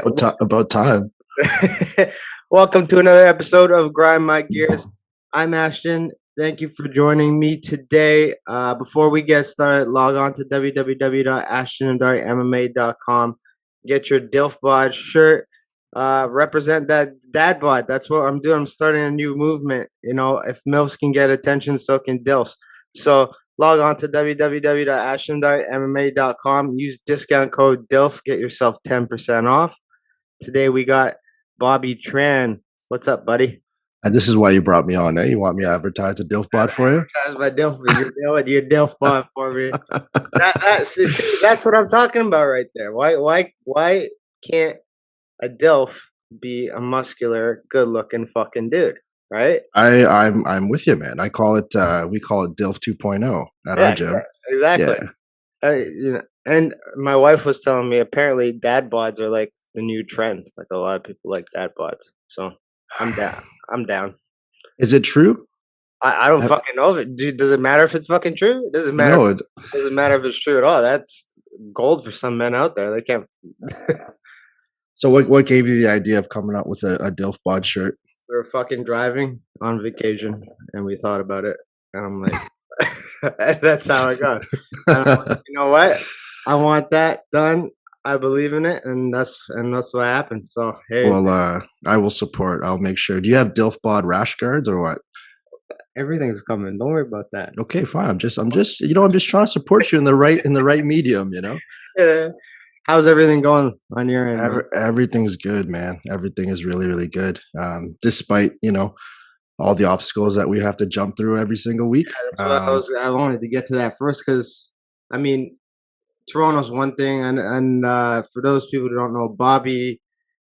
right. About time. Welcome to another episode of Grind My Gears. I'm Ashton. Thank you for joining me today. Before we get started, log on to www.ashtonanddartmma.com. Get your Dadbods shirt. Represent that Dadbod. That's what I'm doing. I'm starting a new movement. You know, if MILFs can get attention, so can DILFs. So log on to www.ashtonanddartmma.com. Use discount code DILF. Get yourself 10% off. Today we got Bobby Tran. What's up, buddy? And this is why you brought me on, eh? You want me to advertise a DILFbot for you? Advertise my DILF. You're DILFbot for me. That's what I'm talking about right there. Why can't a DILF be a muscular, good-looking fucking dude? Right? I'm with you, man. We call it DILF 2.0 at our gym. Exactly. Yeah. And my wife was telling me apparently Dadbods are like the new trend. Like a lot of people like Dadbods. So I'm down. Is it true? I don't fucking know if it. Dude, does it matter if it's fucking true? It doesn't matter. No, it doesn't matter if it's true at all. That's gold for some men out there. They can't. So what gave you the idea of coming up with a DILFbot shirt? We were fucking driving on vacation and we thought about it. And I'm like, that's how it goes. You know what? I want that done. I believe in it, and that's what happened. So hey, well, I will support. I'll make sure. Do you have DILFbot rash guards or what? Everything's coming. Don't worry about that. Okay, fine. I'm just I'm just trying to support you in the right medium. Yeah. How's everything going on your end? Everything's good, man. Everything is really, really good. Despite all the obstacles that we have to jump through every single week. Yeah, that's what I wanted to get to that first because I mean. Toronto's one thing, and for those people who don't know, Bobby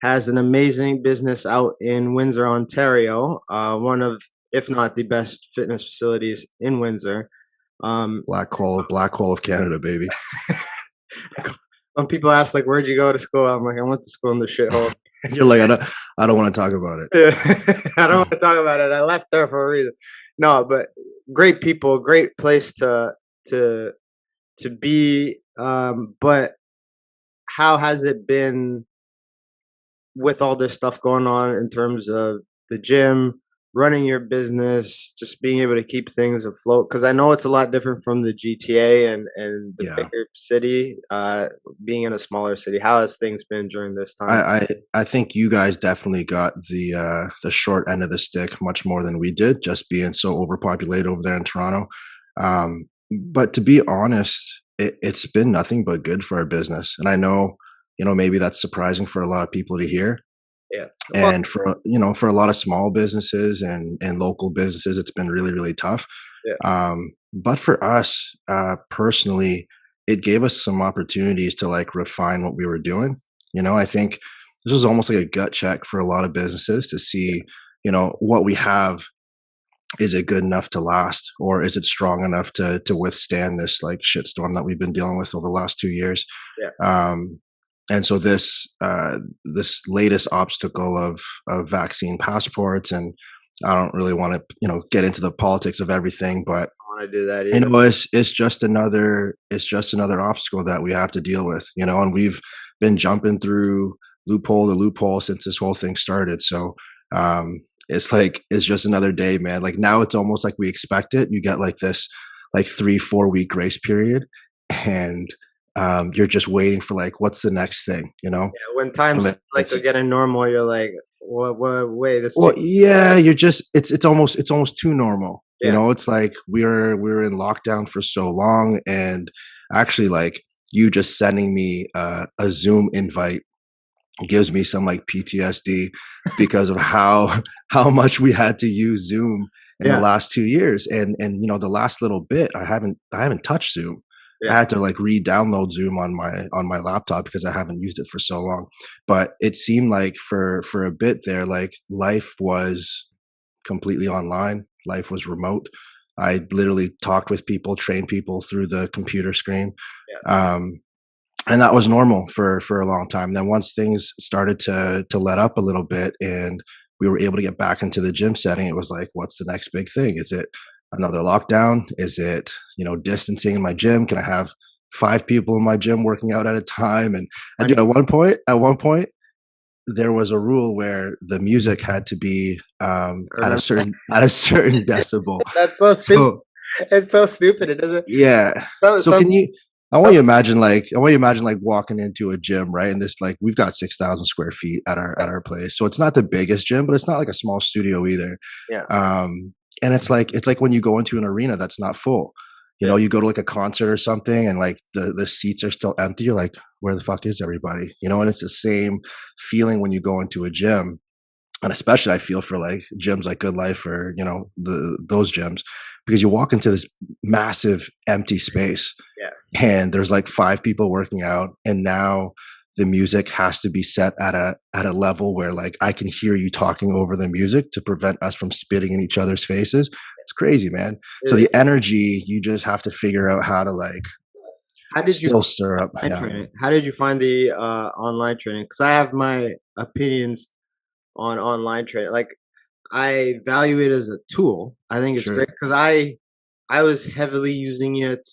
has an amazing business out in Windsor, Ontario. One of, if not the best fitness facilities in Windsor. Black hole of Canada, baby. When people ask like, "Where'd you go to school?" I'm like, "I went to school in the shithole." You're like, I don't want to talk about it. I don't want to talk about it. I left there for a reason. No, but great people, great place to be. But how has it been with all this stuff going on in terms of the gym, running your business, just being able to keep things afloat? Because I know it's a lot different from the GTA and the bigger city, being in a smaller city. How has things been during this time? I think you guys definitely got the short end of the stick much more than we did, just being so overpopulated over there in Toronto. But to be honest, it's been nothing but good for our business. And I know, maybe that's surprising for a lot of people to hear. Yeah. And for a lot of small businesses and local businesses, it's been really, really tough. Yeah. But for us, personally, it gave us some opportunities to like refine what we were doing. I think this was almost like a gut check for a lot of businesses to see, what we have. Is it good enough to last, or is it strong enough to withstand this like shitstorm that we've been dealing with over the last 2 years? Yeah. And so this latest obstacle of vaccine passports, and I don't really want to get into the politics of everything, but I want to do that either. It's just another obstacle that we have to deal with, and we've been jumping through loophole to loophole since this whole thing started. So it's just another day, man. Like now it's almost like we expect it. You get like this like 3-4 week grace period, and you're just waiting for like, what's the next thing, Yeah, when times like they're getting normal, you're like, what wait, this yeah, you're just it's almost too normal. Yeah. It's like we were in lockdown for so long, and actually like you just sending me a Zoom invite gives me some like PTSD because of how much we had to use Zoom in the last 2 years, and the last little bit I haven't touched Zoom. I had to like re-download Zoom on my laptop because I haven't used it for so long. But it seemed like for a bit there, like life was completely online. Life was remote. I literally talked with people, trained people through the computer screen. Yeah. And that was normal for a long time. Then once things started to let up a little bit and we were able to get back into the gym setting, it was like, what's the next big thing? Is it another lockdown? Is it, distancing in my gym? Can I have 5 people in my gym working out at a time? And dude, at one point, there was a rule where the music had to be I at a remember. certain decibel. That's so stupid. So It's so stupid. It doesn't. yeah. So Some can you? some. I want you to imagine like walking into a gym, right? And this like we've got 6,000 square feet at our place, so it's not the biggest gym, but it's not like a small studio either. Yeah. And it's like when you go into an arena that's not full. You know, Yeah. you go to like a concert or something, and like the seats are still empty. You're like, where the fuck is everybody? You know, and it's the same feeling when you go into a gym, and especially I feel for like gyms like Good Life or you know those gyms, because you walk into this massive empty space Yeah. and there's like five people working out, and now the music has to be set at a level where like I can hear you talking over the music to prevent us from spitting in each other's faces. It's crazy, man. So Uh, the energy, you just have to figure out how to like How did you still stir up. find Yeah, training? How did you find the online training? Because I have my opinions on online training. Like I value it as a tool. I think it's great sure. because I was heavily using it.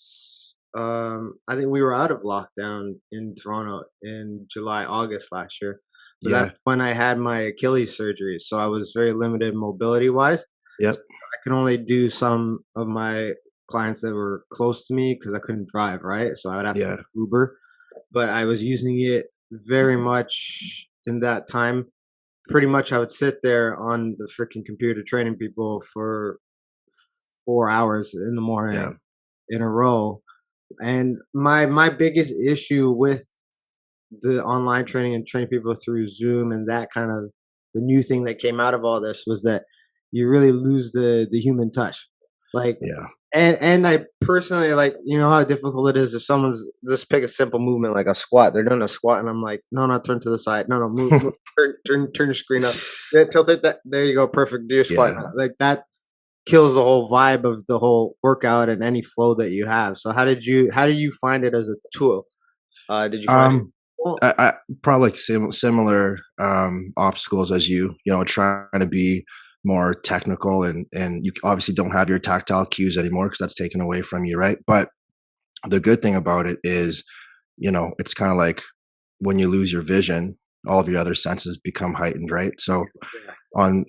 I think we were out of lockdown in Toronto in July, August last year. So that's Yeah, when I had my Achilles surgery. So I was very limited mobility wise. yep, I could only do some of my clients that were close to me because I couldn't drive, right? So I would have to yeah, take Uber. But I was using it very much in that time. Pretty much, I would sit there on the freaking computer training people for 4 hours in the yeah. morning in a row. And my biggest issue with the online training and training people through Zoom and that kind of the new thing that came out of all this was that you really lose the human touch. Like Yeah. and I personally like how difficult it is if someone's just pick a simple movement like a squat. They're doing a squat and I'm like, no, no, turn to the side. No, no, move turn your screen up. Yeah, tilt it that there you go, perfect. Do your squat. Yeah. Like that kills the whole vibe of the whole workout and any flow that you have. So how do you find it as a tool? Did you find it Um, well, I probably like similar obstacles as you know, trying to be more technical, and you obviously don't have your tactile cues anymore because that's taken away from you, right? But the good thing about it is, you know, it's kind of like when you lose your vision, all of your other senses become heightened, right? So yeah,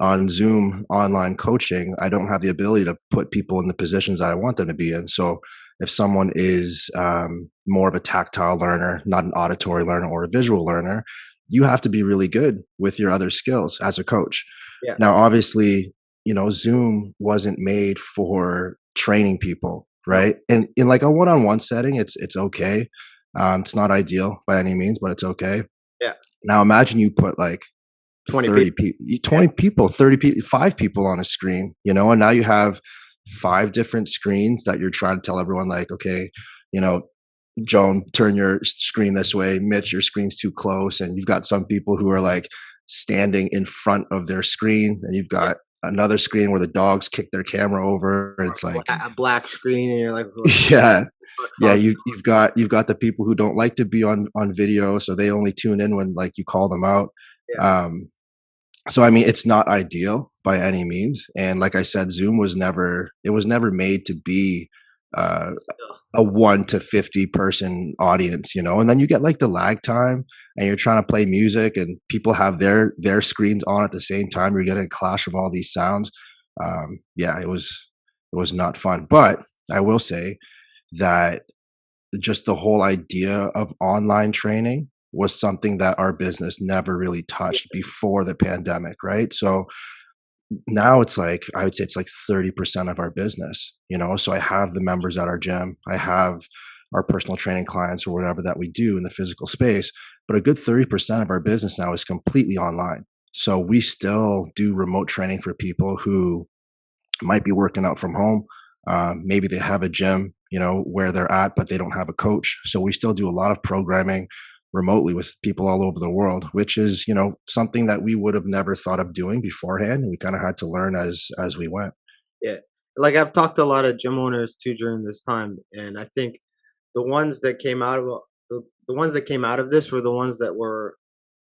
on Zoom online coaching, I don't have the ability to put people in the positions that I want them to be in. So if someone is more of a tactile learner, not an auditory learner or a visual learner, you have to be really good with your other skills as a coach. yeah, Now, obviously, you know, Zoom wasn't made for training people, no, right? And in like a one-on-one setting, it's okay. It's not ideal by any means, but it's okay. yeah, Now, imagine you put like 20 30 people, people, yeah, 20 people, 30 people, five people on a screen, you know, and now you have five different screens that you're trying to tell everyone, like, okay, you know, Joan, turn your screen this way. Mitch, your screen's too close. And you've got some people who are like standing in front of their screen, and you've yeah. got another screen where the dogs kick their camera over. And it's like, A black screen, and you're like, "What yeah, the fuck's yeah, on?" you've got the people who don't like to be on video, so they only tune in when like you call them out. Yeah, Um, so I mean, it's not ideal by any means, and like I said, Zoom was never made to be uh, still, a 1 to 50 person audience, you know. And then you get like the lag time, and you're trying to play music, and people have their screens on at the same time. You're getting a clash of all these sounds. Yeah, it was not fun. But I will say that just the whole idea of online training was something that our business never really touched before the pandemic, right? So now it's like I would say it's like 30% of our business, you know. So I have the members at our gym, I have our personal training clients or whatever that we do in the physical space, but a good 30% of our business now is completely online. So we still do remote training for people who might be working out from home. Maybe they have a gym, you know, where they're at, but they don't have a coach. So we still do a lot of programming remotely with people all over the world, which is, you know, something that we would have never thought of doing beforehand. We kind of had to learn as we went. yeah. Like I've talked to a lot of gym owners too during this time, and I think the ones that came out of the ones that came out of this were the ones that were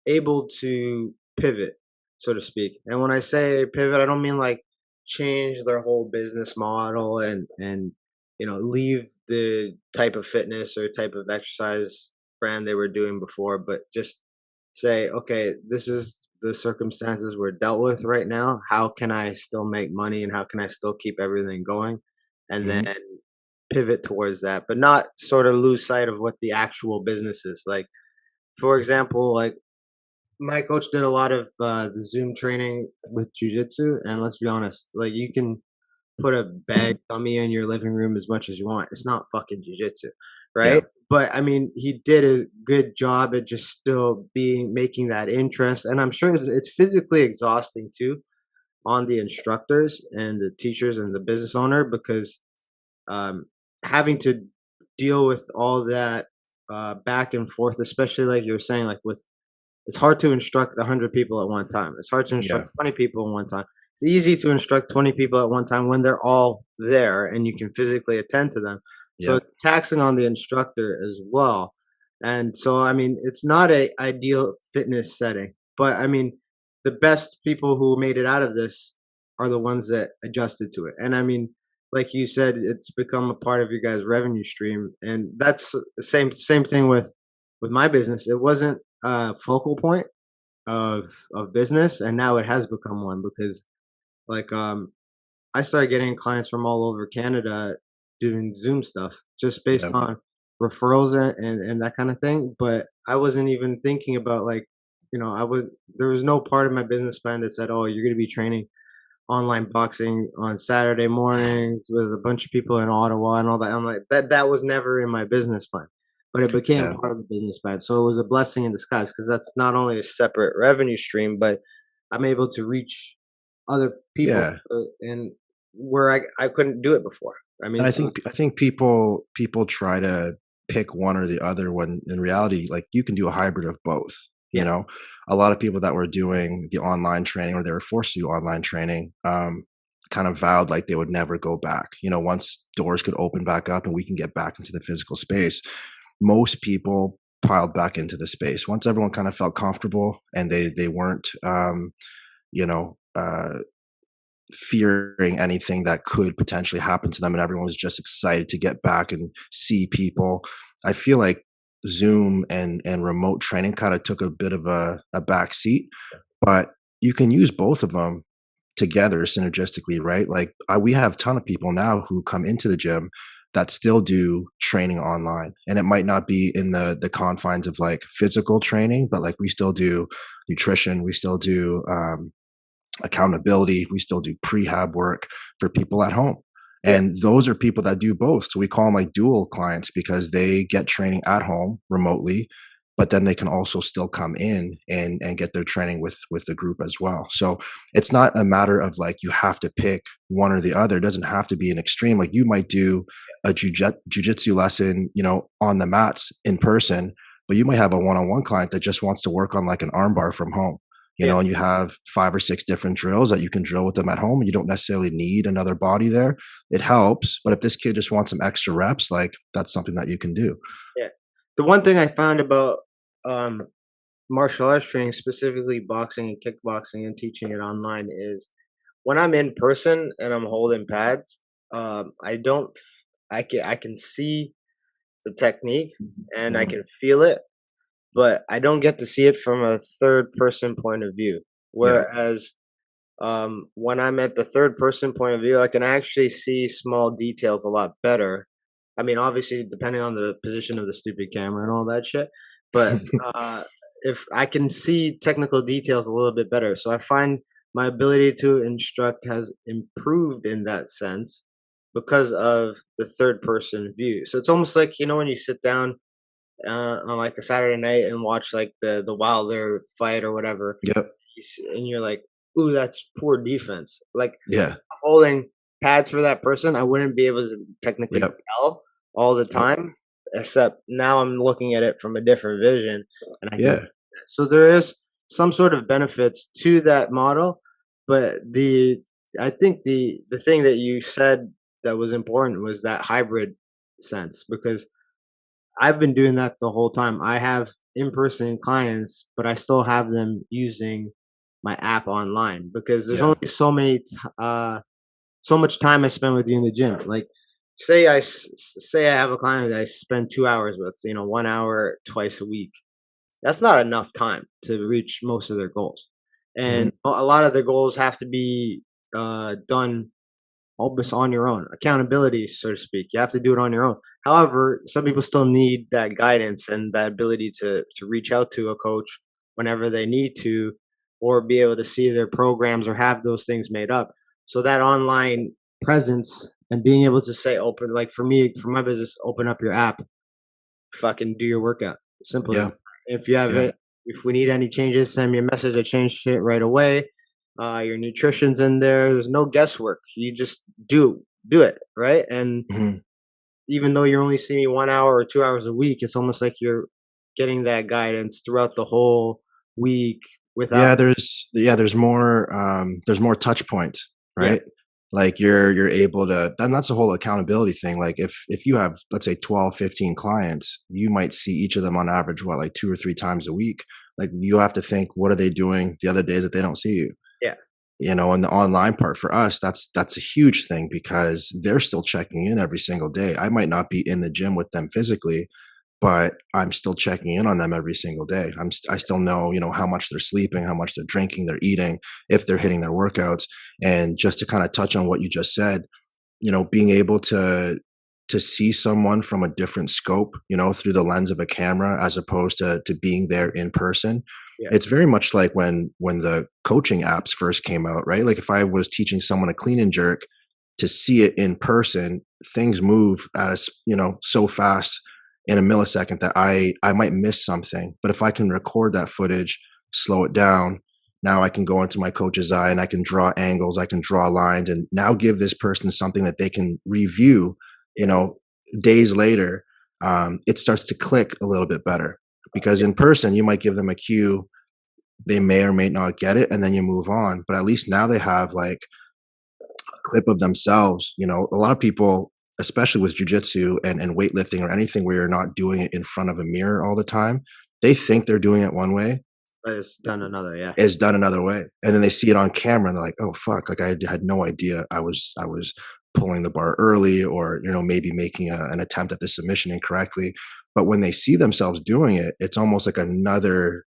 able to pivot, so to speak. And when I say pivot, I don't mean like change their whole business model and leave the type of fitness or type of exercise brand they were doing before, but just say, okay, this is the circumstances we're dealt with right now. How can I still make money and how can I still keep everything going? And then Hmm. pivot towards that, but not sort of lose sight of what the actual business is. Like, for example, like my coach did a lot of the Zoom training with jujitsu, and let's be honest, like you can put a bag dummy in your living room as much as you want. It's not fucking jujitsu, Yeah, right? But I mean, he did a good job at just still being making that interest, and I'm sure it's physically exhausting too on the instructors and the teachers and the business owner because um, having to deal with all that back and forth, especially like you were saying, like with it's hard to instruct 100 people at one time. It's hard to yeah, instruct 20 people at one time. It's easy to instruct 20 people at one time when they're all there and you can physically attend to them. So yep, it's taxing on the instructor as well. And so, I mean, it's not a ideal fitness setting, but I mean, the best people who made it out of this are the ones that adjusted to it. And I mean, like you said, it's become a part of your guys' revenue stream, and that's the same thing with my business. It wasn't a focal point of business, and now it has become one because like I started getting clients from all over Canada doing Zoom stuff just based yeah, on referrals and that kind of thing. But I wasn't even thinking about like, I would there was no part of my business plan that said, oh, you're gonna be training online boxing on Saturday mornings with a bunch of people in Ottawa and all that. I'm like, that was never in my business plan, but it became yeah, part of the business plan. So it was a blessing in disguise because that's not only a separate revenue stream, but I'm able to reach other people yeah. and where I couldn't do it before. I mean, And so I think people try to pick one or the other when in reality, like you can do a hybrid of both. You yeah, know, a lot of people that were doing the online training or they were forced to do online training, kind of vowed like they would never go back. You know, once doors could open back up and we can get back into the physical space, most people piled back into the space once everyone kind of felt comfortable and they weren't, you know, fearing anything that could potentially happen to them and everyone was just excited to get back and see people. I feel like Zoom and remote training kind of took a bit of a back seat, but you can use both of them together synergistically, right? Like we have a ton of people now who come into the gym that still do training online, and it might not be in the confines of like physical training, but like we still do nutrition, we still do accountability. We still do prehab work for people at home. yeah, And those are people that do both. So we call them like dual clients because they get training at home remotely, but then they can also still come in and get their training with the group as well. So it's not a matter of like you have to pick one or the other. It doesn't have to be an extreme. Like you might do a jujitsu lesson, you know, on the mats in person, but you might have a one-on-one client that just wants to work on like an armbar from home, you yeah. know, and you have 5 or 6 different drills that you can drill with them at home. You don't necessarily need another body there. It helps, but if this kid just wants some extra reps, like that's something that you can do. Yeah. The one thing I found about um, martial arts training, specifically boxing and kickboxing, and teaching it online is when I'm in person and I'm holding pads, I don't, I can see the technique and I Mhm. can feel it, but I don't get to see it from a third person point of view. Yeah. Whereas when I'm at the third person point of view, I can actually see small details a lot better. I mean, obviously, depending on the position of the stupid camera and all that shit, but uh, if I can see technical details a little bit better, so I find my ability to instruct has improved in that sense because of the third person view. So it's almost like when you sit down on like a Saturday night and watch like the Wilder fight or whatever, Yep. and you're like, "Ooh, that's poor defense." Like Yeah. holding pads for that person, I wouldn't be able to technically Yep. tell all the Yep. time. Except now I'm looking at it from a different vision, and I can. Yeah. So there is some sort of benefits to that model, but I think the thing that you said that was important was that hybrid sense because I've been doing that the whole time. I have in-person clients, but I still have them using my app online because there's Yeah. only so much time I spend with you in the gym. Like, say I have a client that I spend 2 hours with, 1 hour twice a week. that's not enough time to reach most of their goals. Mhm. And a lot of the goals have to be done almost on your own, accountability, so to speak. You have to do it on your own. However, some people still need that guidance and that ability to reach out to a coach whenever they need to, or be able to see their programs or have those things made up. So that online presence and being able to say open, like for me, for my business, open up your app, fucking do your workout. Simple as Yeah. that. If you have Yeah. it, if we need any changes, send me a message. I change shit right away. Your nutrition's in there. There's no guesswork. You just do it, right? And Mhm. even though you're only seeing me 1 hour or 2 hours a week, it's almost like you're getting that guidance throughout the whole week without. There's more touch points, Yeah, right? Like you're able to, and that's the whole accountability thing. Like if you have, let's say 12, 15 clients, you might see each of them on average, what, like 2 or 3 times a week. Like you have to think, what are they doing the other days that they don't see you? yeah, And the online part for us, that's a huge thing because they're still checking in every single day. I might not be in the gym with them physically, but I'm still checking in on them every single day. I still know, how much they're sleeping, how much they're drinking, they're eating, if they're hitting their workouts. And just to kind of touch on what you just said, being able to see someone from a different scope, through the lens of a camera as opposed to being there in person. yeah, It's very much like when the coaching apps first came out, right? Like if I was teaching someone a clean and jerk, to see it in person, things move at us, so fast in a millisecond that I might miss something. But if I can record that footage, slow it down, now I can go into my coach's eye and I can draw angles, I can draw lines, and now give this person something that they can review, you yeah, know, days later. It starts to click a little bit better because yeah, in person, you might give them a cue, they may or may not get it, and then you move on. But at least now they have like a clip of themselves. A lot of people, especially with jujitsu and weightlifting or anything where you're not doing it in front of a mirror all the time, they think they're doing it one way, but it's done another. Yeah, is done another way. And then they see it on camera and they're like, oh fuck, like I had no idea I was pulling the bar early or, maybe making an attempt at the submission incorrectly. But when they see themselves doing it, it's almost like another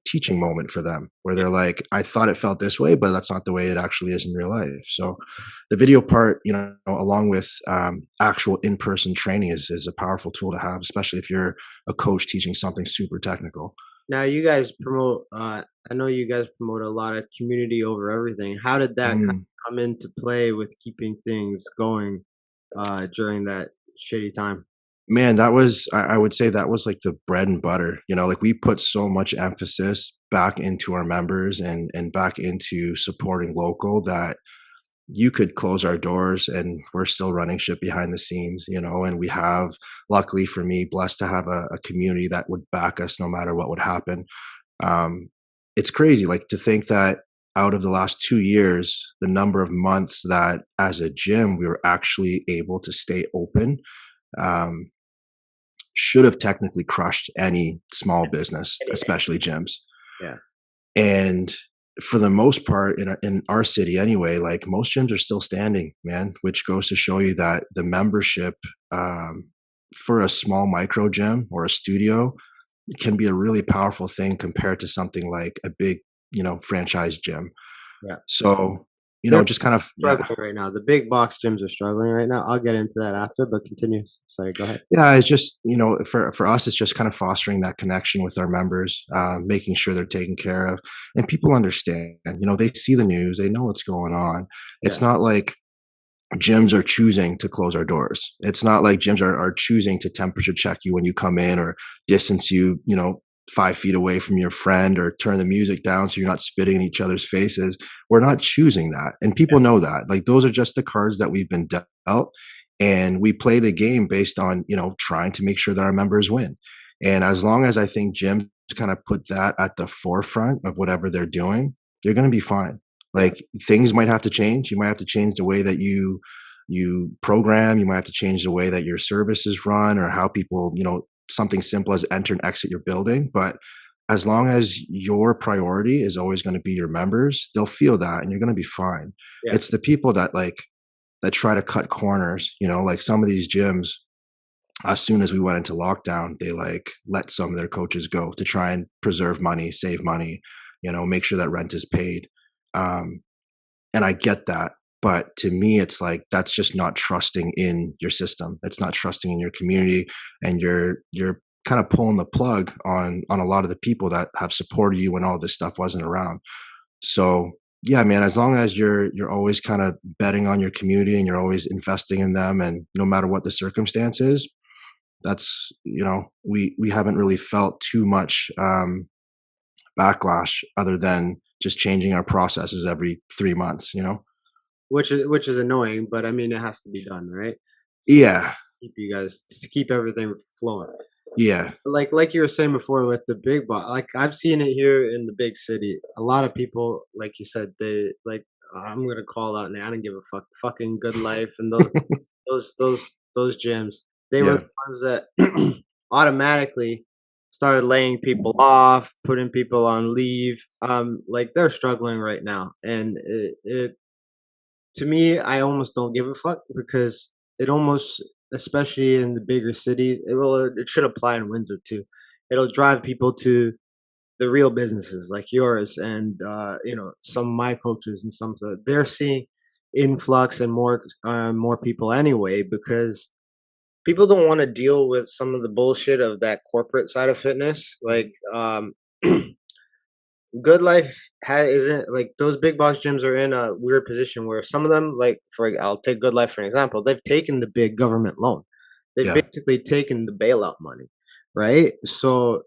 teaching moment for them where they're like, I thought it felt this way, but that's not the way it actually is in real life. So the video part, along with actual in-person training is a powerful tool to have, especially if you're a coach teaching something super technical. now you guys promote. I know you guys promote a lot of community over everything. How did that kind Mm. of come into play with keeping things going during that shitty time? Man, I would say that was like the bread and butter. Like we put so much emphasis back into our members and back into supporting local that you could close our doors and we're still running shit behind the scenes, and we have, luckily for me, blessed to have a community that would back us no matter what would happen. Um, it's crazy, like to think that out of the last 2 years, the number of months that as a gym we were actually able to stay open, um, should have technically crushed any small business, especially gyms. Yeah, And for the most part, in our city anyway, like most gyms are still standing, man, which goes to show you that the membership for a small micro gym or a studio can be a really powerful thing compared to something like a big, franchise gym. yeah. So, They're just kind of, yeah. struggling right now. The big box gyms are struggling right now. I'll get into that after, but continue. Sorry, go ahead. Yeah, it's just, for us, it's just kind of fostering that connection with our members, making sure they're taken care of, and people understand. They see the news, they know what's going on. Yeah, It's not like gyms are choosing to close our doors. It's not like gyms are choosing to temperature check you when you come in or distance you, 5 feet away from your friend or turn the music down so you're not spitting in each other's faces. We're not choosing that, and people know that. Like those are just the cards that we've been dealt. And we play the game based on, trying to make sure that our members win. And as long as I think gyms kind of put that at the forefront of whatever they're doing, they're going to be fine. yeah, Like things might have to change. You might have to change the way that you program. You might have to change the way that your services run or how people, something simple as enter and exit your building. But as long as your priority is always going to be your members, they'll feel that and you're going to be fine. yeah, It's the people that try to cut corners, like some of these gyms, as soon as we went into lockdown, they like let some of their coaches go to try and preserve money, save money, make sure that rent is paid. Um, and I get that. But to me, it's like, that's just not trusting in your system. It's not trusting in your community, and you're kind of pulling the plug on a lot of the people that have supported you when all this stuff wasn't around. So yeah, man, as long as you're always kind of betting on your community and you're always investing in them, and no matter what the circumstances, that's, we haven't really felt too much backlash other than just changing our processes every 3 months. Which is annoying, but I mean, it has to be done, right? So Yeah. keep you guys to keep everything flowing. Yeah. Like you were saying before with the big boss, like I've seen it here in the big city. A lot of people, like you said, they like, I'm gonna call out now. I don't give a fuck. Fucking Good Life and those gyms. They were Yeah. the ones that automatically started laying people off, putting people on leave. Like they're struggling right now, and it to me, I almost don't give a fuck because it almost, especially in the bigger cities, it should apply in Windsor too. It'll drive people to the real businesses like yours and some of my coaches and some, so they're seeing influx and more people anyway, because people don't want to deal with some of the bullshit of that corporate side of fitness. Like Good Life isn't like, those big box gyms are in a weird position where some of them, like I'll take Good Life for an example. They've taken the big government loan. They've Yeah. basically taken the bailout money, right? So,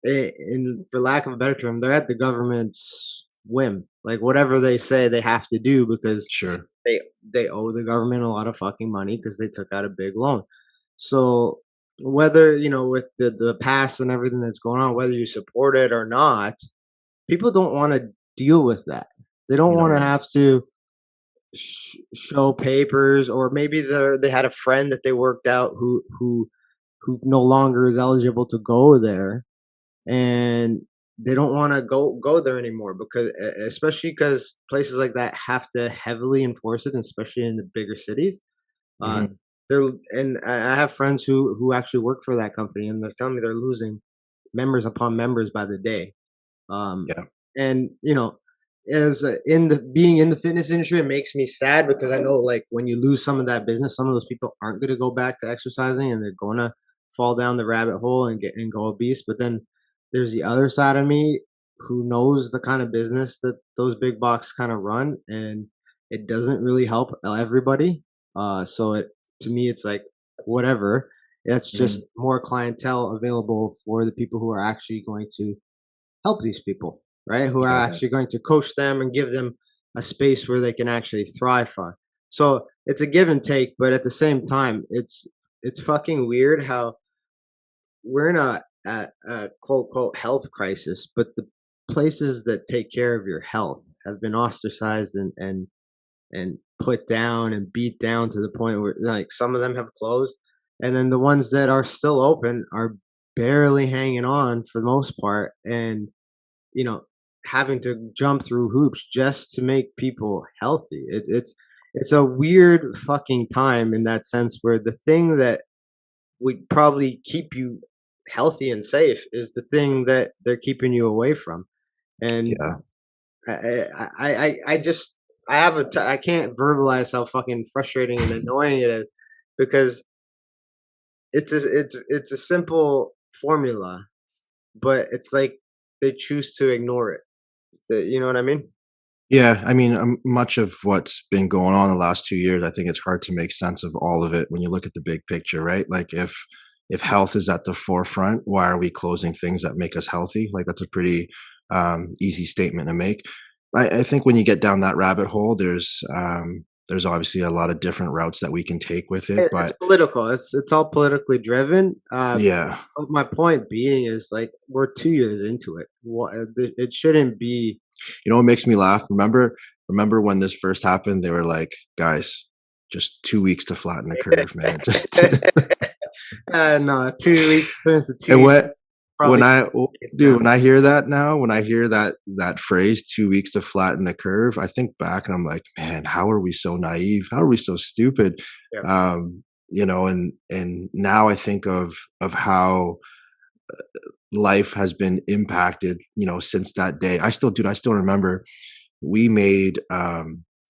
in for lack of a better term, they're at the government's whim. Like whatever they say, they have to do because Sure. they owe the government a lot of fucking money because they took out a big loan. So whether with the past and everything that's going on, whether you support it or not, people don't want to deal with that. They don't want to No. have to show papers, or maybe they had a friend that they worked out who no longer is eligible to go there, and they don't want to go there anymore, because especially because places like that have to heavily enforce it, especially in the bigger cities. Uh, Hmm. they're and I have friends who actually work for that company, and they're telling me they're losing members upon members by the day. Um, Yeah. and as in the being in the fitness industry, it makes me sad because I know, like, when you lose some of that business, some of those people aren't going to go back to exercising, and they're going to fall down the rabbit hole and go obese. But then there's the other side of me who knows the kind of business that those big box kind of run, and it doesn't really help everybody. So to me, it's like whatever. That's Hmm. just more clientele available for the people who are actually going to help these people, right? Who are Yeah. actually going to coach them and give them a space where they can actually thrive on. So it's a give and take, but at the same time, it's fucking weird how we're in a quote quote health crisis, but the places that take care of your health have been ostracized and put down and beat down to the point where, like, some of them have closed, and then the ones that are still open are barely hanging on for the most part, and you know having to jump through hoops just to make people healthy. It's a weird fucking time in that sense, where the thing that would probably keep you healthy and safe is the thing that they're keeping you away from. And Yeah. I just I can't verbalize how fucking frustrating and annoying it is, because it's a simple formula, but it's like they choose to ignore it. You know what I mean? Yeah, I mean, much of what's been going on the last 2 years, I think it's hard to make sense of all of it when you look at the big picture, right? Like, if health is at the forefront, why are we closing things that make us healthy? Like, that's a pretty easy statement to make. I think when you get down that rabbit hole, there's obviously a lot of different routes that we can take with it, It's but political. It's all politically driven. yeah, But my point being is, like, we're 2 years into it. It shouldn't be. what makes me laugh? Remember when this first happened? They were like, guys, just 2 weeks to flatten the curve, man. Just No, 2 weeks turns to two and years. what when Probably I it's dude, down. when I hear that now, when I hear that phrase, 2 weeks to flatten the curve, I think back and I'm like, man, how are we so naive? How are we so stupid? Yeah. Um, and now I think of how life has been impacted, since that day. I still remember we made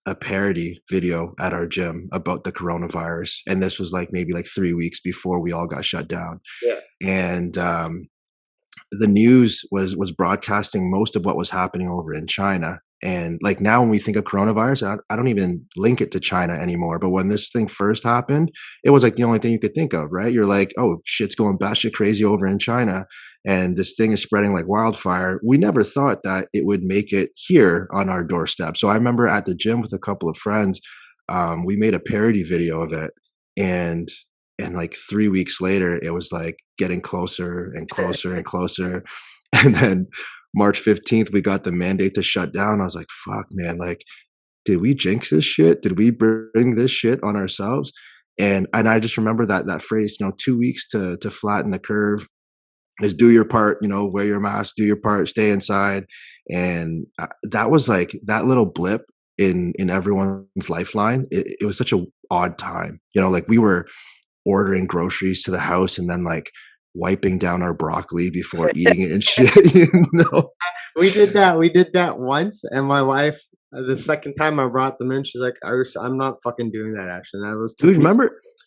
a parody video at our gym about the coronavirus, and this was like maybe like 3 weeks before we all got shut down. Yeah. And the news was broadcasting most of what was happening over in China. And like now when we think of coronavirus, I don't even link it to China anymore. But when this thing first happened, it was like the only thing you could think of, right? You're like, oh, shit's going batshit crazy over in China. And this thing is spreading like wildfire. We never thought that it would make it here on our doorstep. So I remember at the gym with a couple of friends, we made a parody video of it. And like 3 weeks later, it was like getting closer and closer and closer. And then March 15th, we got the mandate to shut down. I was like, fuck, man, like, did we jinx this shit? Did we bring this shit on ourselves? And I just remember that phrase, 2 weeks to flatten the curve is do your part, wear your mask, do your part, stay inside. And that was like that little blip in everyone's lifeline. It was such a odd time, like we were ordering groceries to the house and then like wiping down our broccoli before eating it and shit. We did that once, and my wife, the second time I brought them in, she's like, I'm not fucking doing that, actually. That was Dude,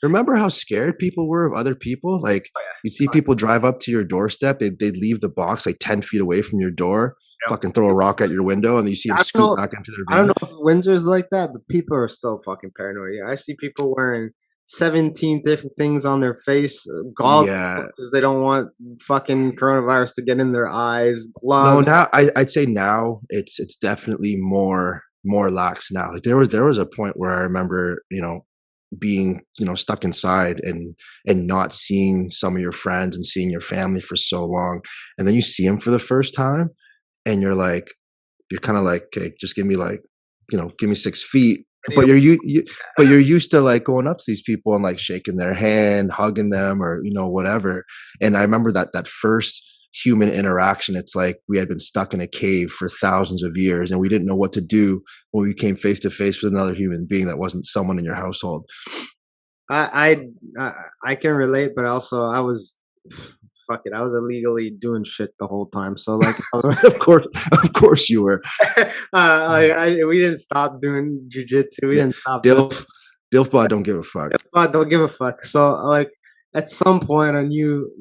remember how scared people were of other people? Like, you'd see people drive up to your doorstep, they'd leave the box like 10 feet away from your door, fucking throw a rock at your window, and you see them scoot back into their van. I don't know if Windsor's like that, but people are still fucking paranoid. Yeah, I see people wearing 17 different things on their face, goggles, because they don't want fucking coronavirus to get in their eyes, gloves. No, now I'd say now it's definitely more lax now. Like there was a point where I remember, being, stuck inside and not seeing some of your friends and seeing your family for so long. And then you see them for the first time and you're kind of like, okay, just give me like, give me 6 feet. But you're used to like going up to these people and like shaking their hand, hugging them, or whatever. And I remember that first human interaction. It's like we had been stuck in a cave for thousands of years, and we didn't know what to do when we came face to face with another human being that wasn't someone in your household. I can relate, but also I was. Fuck it, I was illegally doing shit the whole time. So like, of course you were. We didn't stop doing jujitsu. We didn't stop. Dilfbot don't give a fuck. Dilfbot don't give a fuck. So like, at some point,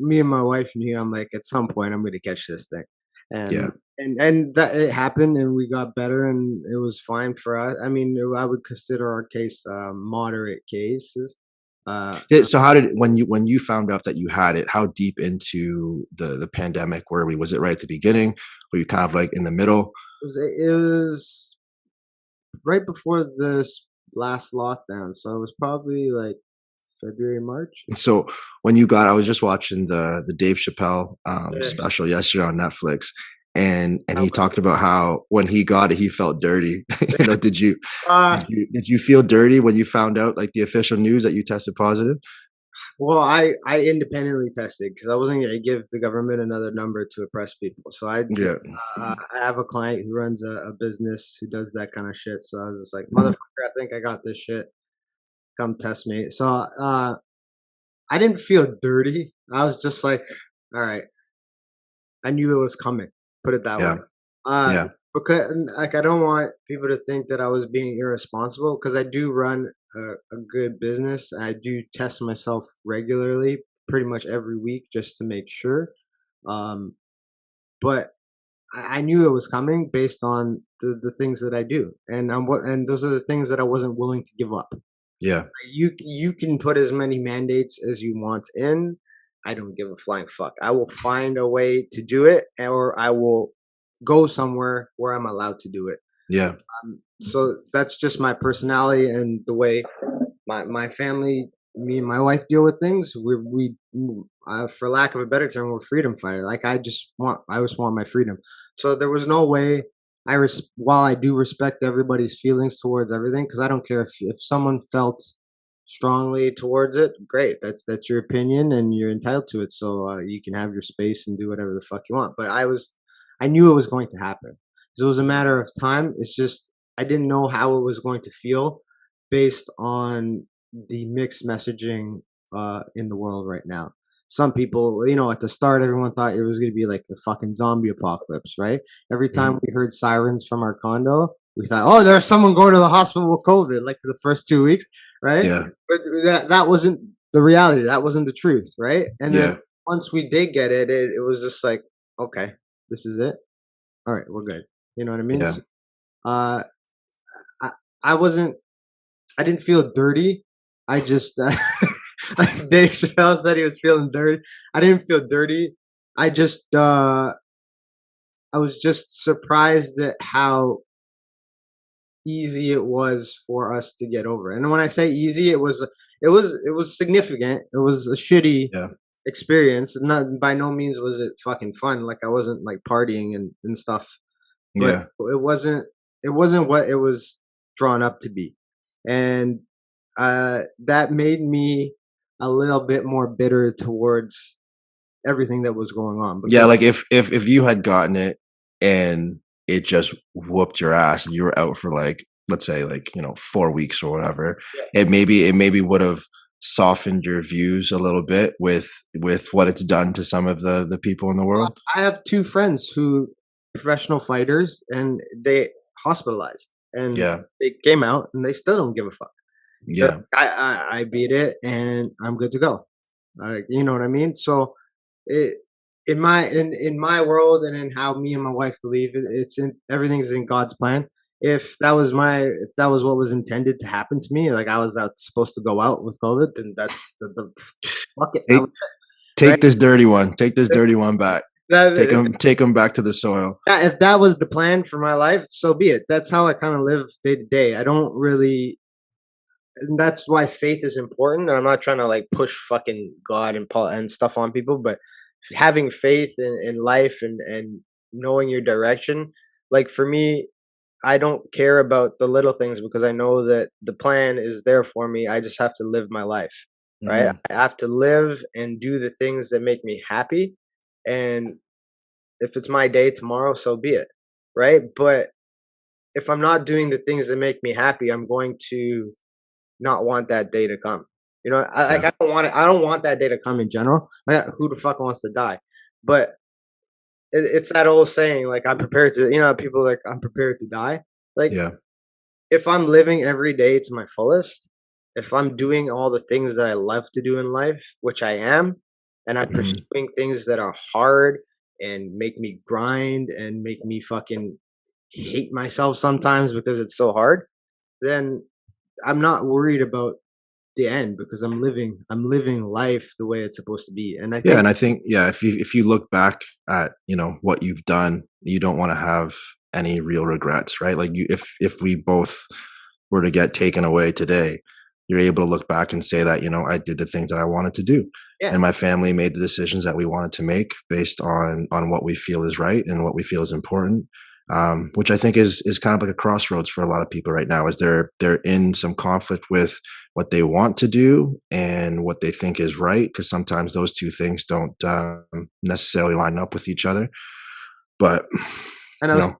me and my wife knew. I'm like, at some point, I'm going to catch this thing. And that it happened, and we got better, and it was fine for us. I mean, I would consider our case moderate cases. So how did when you found out that you had it, how deep into the pandemic were we? Was it right at the beginning? Were you kind of like in the middle? It was right before this last lockdown, so it was probably like February, March. And so when you got, I was just watching the Dave Chappelle special yesterday on Netflix. And he talked about how when he got it, he felt dirty. Did you feel dirty when you found out like the official news that you tested positive? Well, I independently tested because I wasn't going to give the government another number to oppress people. So I have a client who runs a business who does that kind of shit. So I was just like, motherfucker, I think I got this shit. Come test me. So I didn't feel dirty. I was just like, all right, I knew it was coming. Put it that way. Because like I don't want people to think that I was being irresponsible, because I do run a good business. I do test myself regularly, pretty much every week, just to make sure. But I knew it was coming based on the things that I do, and those are the things that I wasn't willing to give up. Yeah, you can put as many mandates as you want in. I don't give a flying fuck. I will find a way to do it, or I will go somewhere where I'm allowed to do it. Yeah. So that's just my personality and the way my family, me and my wife deal with things. We for lack of a better term, we're freedom fighter. Like I just want my freedom. So there was no way. While I do respect everybody's feelings towards everything, because I don't care if someone felt strongly towards it, great, that's your opinion and you're entitled to it, so you can have your space and do whatever the fuck you want. But I knew it was going to happen, so it was a matter of time. It's just I didn't know how it was going to feel based on the mixed messaging in the world right now. Some people, you know, at the start, everyone thought it was going to be like the fucking zombie apocalypse, right? Every time Mhm. we heard sirens from our condo, we thought, oh, there's someone going to the hospital with COVID, like for the first 2 weeks, right? Yeah. But that wasn't the reality. That wasn't the truth, right? And then Yeah. once we did get it, it was just like, okay, this is it. All right, we're good. You know what I mean? Yeah. So, uh, I, I wasn't, I didn't feel dirty. I just, like Dave Chappelle said he was feeling dirty. I didn't feel dirty. I just, I was just surprised at how easy it was for us to get over. And when I say easy, it was significant. It was a shitty Yeah. experience. Not by no means was it fucking fun. Like I wasn't like partying and stuff, but Yeah. it wasn't what it was drawn up to be. And that made me a little bit more bitter towards everything that was going on Yeah, because like if you had gotten it and it just whooped your ass and you were out for like, let's say like, 4 weeks or whatever, yeah, it maybe would have softened your views a little bit with what it's done to some of the people in the world. I have two friends who professional fighters and they hospitalized and Yeah. they came out and they still don't give a fuck. They're Yeah. like, I beat it and I'm good to go. You know what I mean? So it in my world and in how me and my wife believe it's in everything's in God's plan. If that was what was intended to happen to me, like I was out supposed to go out with COVID, then that's the fuck it, that Take was it, take right? this dirty one. Take this dirty one back. Take That, them take them back to the soil. yeah, if that was the plan for my life, so be it. That's how I kind of live day to day. I don't really, and that's why faith is important. And I'm not trying to like push fucking God and stuff on people, but having faith in life and knowing your direction, like for me, I don't care about the little things because I know that the plan is there for me. I just have to live my life, right? Hmm. I have to live and do the things that make me happy. And if it's my day tomorrow, so be it, right? But if I'm not doing the things that make me happy, I'm going to not want that day to come. You know, Yeah. I don't want it. I don't want that day to come in general. Like, who the fuck wants to die? But it's that old saying, like I'm prepared to. You know, people like I'm prepared to die. Like Yeah. if I'm living every day to my fullest, if I'm doing all the things that I love to do in life, which I am, and I'm Hmm. pursuing things that are hard and make me grind and make me fucking hate myself sometimes because it's so hard, then I'm not worried about the end because I'm living life the way it's supposed to be. And I Yeah, think and I think, yeah, if you look back at, what you've done, you don't want to have any real regrets, right? Like if we both were to get taken away today, you're able to look back and say that, I did the things that I wanted to do. yeah. And my family made the decisions that we wanted to make based on what we feel is right and what we feel is important. Which I think is kind of like a crossroads for a lot of people right now, is they're in some conflict with what they want to do and what they think is right, because sometimes those two things don't necessarily line up with each other. But And you know,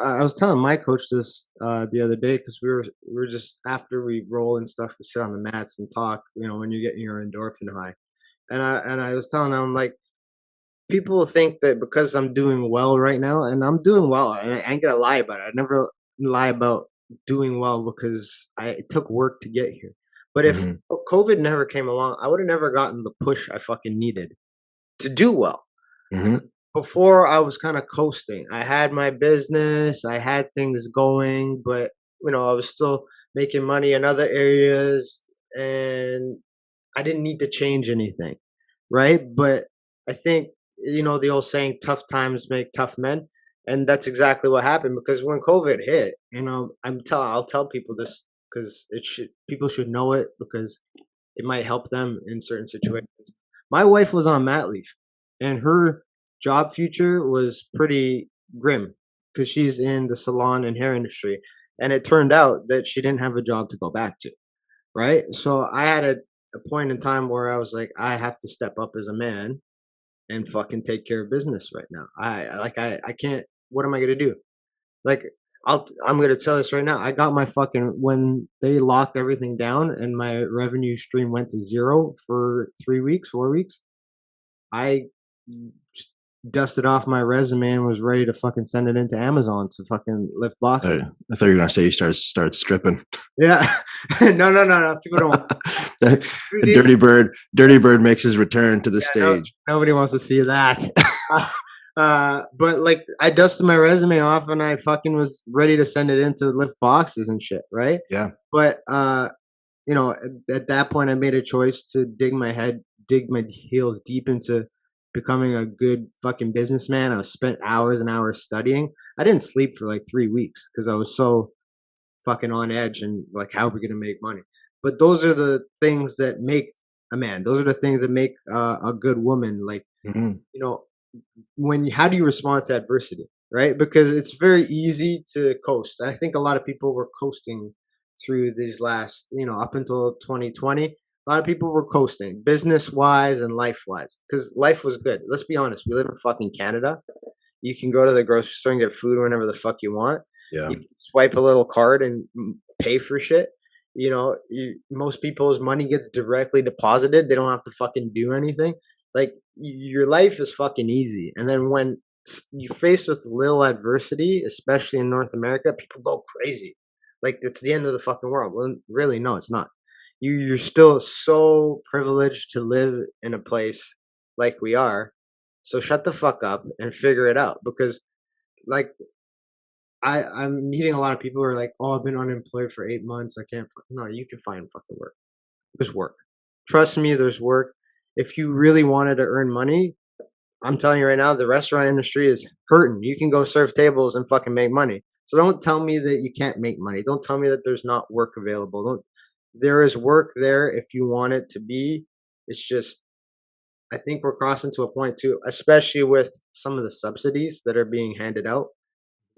I was telling my coach this the other day because we were just after we roll and stuff, we sit on the mats and talk. You know, when you're getting your endorphin high, and I was telling him like people think that because I'm doing well right now, and I'm doing well, and I ain't gonna lie about it. I never lie about doing well because it took work to get here. But if mhm, COVID never came along, I would have never gotten the push I fucking needed to do well. mhm, Before I was kind of coasting. I had my business, I had things going, but you know, I was still making money in other areas and I didn't need to change anything, right? But I think you know the old saying tough times make tough men, and that's exactly what happened because when COVID hit, you know, I'll tell people this because it should people should know it because it might help them in certain situations. My wife was on mat leave, and her job future was pretty grim because she's in the salon and hair industry. And it turned out that she didn't have a job to go back to. Right. So I had a point in time where I was like, I have to step up as a man and fucking take care of business right now. I can't, what am I going to do? Like, I'm gonna tell this right now. I got my fucking when they locked everything down and my revenue stream went to zero for 3 weeks, 4 weeks. I just dusted off my resume and was ready to fucking send it into Amazon to fucking lift boxes. I thought you were gonna say you start stripping. Yeah, no. People don't want. Dirty Bird makes his return to the stage. Nobody wants to see that. But like I dusted my resume off and I fucking was ready to send it in to lift boxes and shit, right? Yeah. But you know, at that point I made a choice to dig my heels deep into becoming a good fucking businessman. I spent hours and hours studying. I didn't sleep for like 3 weeks because I was so fucking on edge and like, how are we gonna make money? But those are the things that make a man. Those are the things that make a good woman. Like, you know, how do you respond to adversity, right? Because it's very easy to coast. I think a lot of people were coasting through these last, you know, up until 2020. A lot of people were coasting business wise and life wise because life was good. Let's be honest. We live in fucking Canada. You can go to the grocery store and get food whenever the fuck you want. Yeah. You can swipe a little card and pay for shit. You know, most people's money gets directly deposited. They don't have to fucking do anything. Like your life is fucking easy. And then when you're faced with little adversity, especially in North America, people go crazy. Like it's the end of the fucking world. Well, really, no, it's not. You're still so privileged to live in a place like we are. So shut the fuck up and figure it out. Because like I'm meeting a lot of people who are like, oh, I've been unemployed for 8 months. I can't. No, you can find fucking work. There's work. Trust me, there's work. If you really wanted to earn money, I'm telling you right now, the restaurant industry is hurting. You can go serve tables and fucking make money. So don't tell me that you can't make money. Don't tell me that there's not work available. There is work there if you want it to be. It's just, I think we're crossing to a point too, especially with some of the subsidies that are being handed out.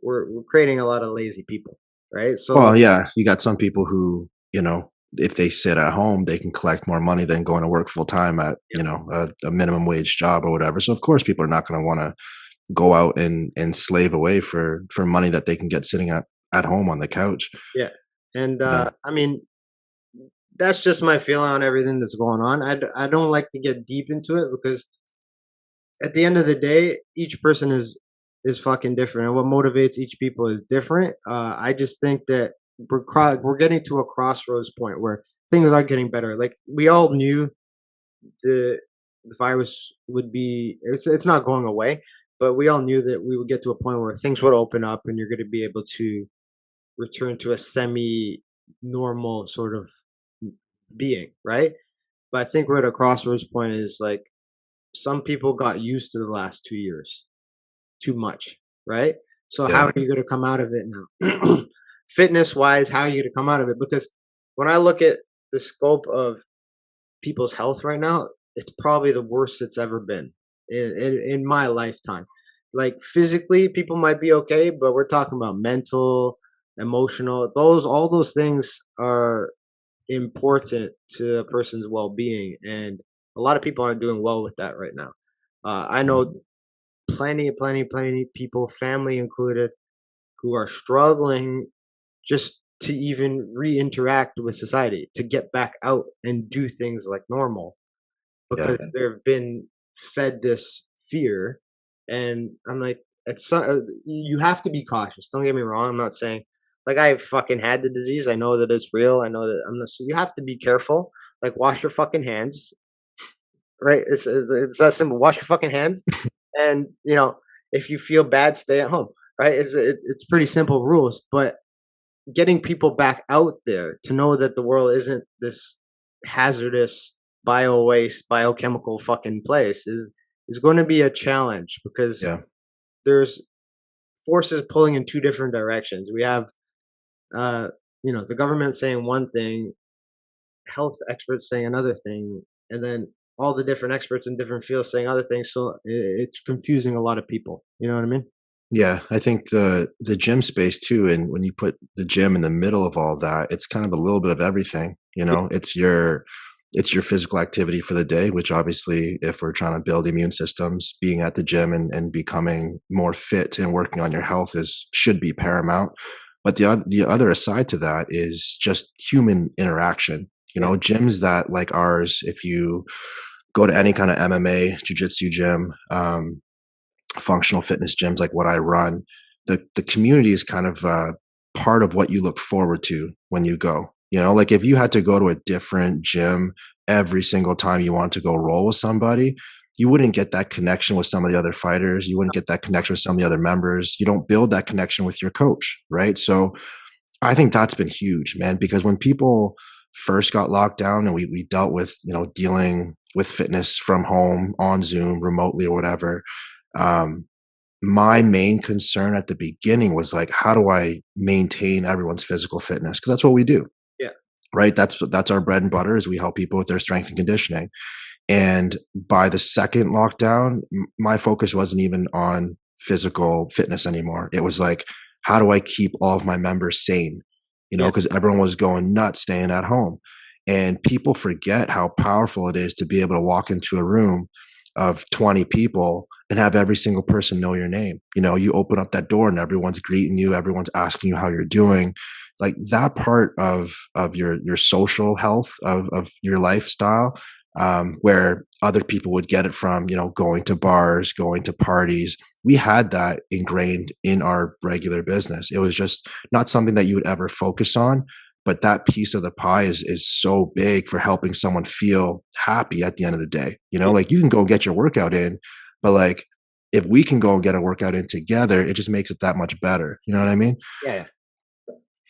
We're creating a lot of lazy people, right? So, well, yeah, you got some people who, you know, if they sit at home, they can collect more money than going to work full time at, you know, a minimum wage job or whatever. So of course, people are not going to want to go out and slave away for money that they can get sitting at home on the couch. Yeah, and I mean, that's just my feeling on everything that's going on. I don't like to get deep into it because at the end of the day, each person is fucking different, and what motivates each people is different. I just think that we're getting to a crossroads point where things are getting better. Like we all knew the virus would be it's not going away, but we all knew that we would get to a point where things would open up and you're going to be able to return to a semi normal sort of being, right? But I think we're at a crossroads point is like some people got used to the last 2 years too much, right? So how are you going to come out of it now? Fitness wise, how are you going to come out of it? Because when I look at the scope of people's health right now, it's probably the worst it's ever been in my lifetime. Like physically, people might be okay, but we're talking about mental, emotional. All those things are important to a person's well-being, and a lot of people aren't doing well with that right now. I know plenty people, family included, who are struggling just to even re-interact with society, to get back out and do things like normal, because they've been fed this fear. And I'm like, you have to be cautious. Don't get me wrong. I'm not saying like I fucking had the disease. I know that it's real. I know that I'm not. So you have to be careful. Like wash your fucking hands. Right? It's that simple. Wash your fucking hands. And you know, if you feel bad, stay at home. Right? It's pretty simple rules. But getting people back out there to know that the world isn't this hazardous bio waste, biochemical fucking place is going to be a challenge, because there's forces pulling in two different directions. We have, you know, the government saying one thing, health experts saying another thing, and then all the different experts in different fields saying other things. So it's confusing a lot of people. You know what I mean? Yeah, I think the gym space too, and when you put the gym in the middle of all that, it's kind of a little bit of everything. You know, it's your it's your physical activity for the day, which obviously, if we're trying to build immune systems, being at the gym and becoming more fit and working on your health should be paramount. But the other aside to that is just human interaction. Gyms that like ours, if you go to any kind of MMA, jiu-jitsu gym, functional fitness gyms like what I run, the community is kind of part of what you look forward to when you go. Like if you had to go to a different gym every single time you want to go roll with somebody, you wouldn't get that connection with some of the other fighters. You wouldn't get that connection with some of the other members. You don't build that connection with your coach, right? So I think that's been huge, man, because when people first got locked down and we dealt with, dealing with fitness from home on Zoom, remotely or whatever, my main concern at the beginning was like, how do I maintain everyone's physical fitness? Because that's what we do. Yeah. Right. That's our bread and butter, is we help people with their strength and conditioning. And by the second lockdown, my focus wasn't even on physical fitness anymore. It was like, how do I keep all of my members sane? Because everyone was going nuts staying at home. And people forget how powerful it is to be able to walk into a room of 20 people and have every single person know your name. You open up that door and everyone's greeting you, everyone's asking you how you're doing. Like that part of your social health of your lifestyle, where other people would get it from, going to bars, going to parties. We had that ingrained in our regular business. It was just not something that you would ever focus on, but that piece of the pie is so big for helping someone feel happy at the end of the day. Like you can go and get your workout in, but like if we can go and get a workout in together, it just makes it that much better. You know what I mean? Yeah.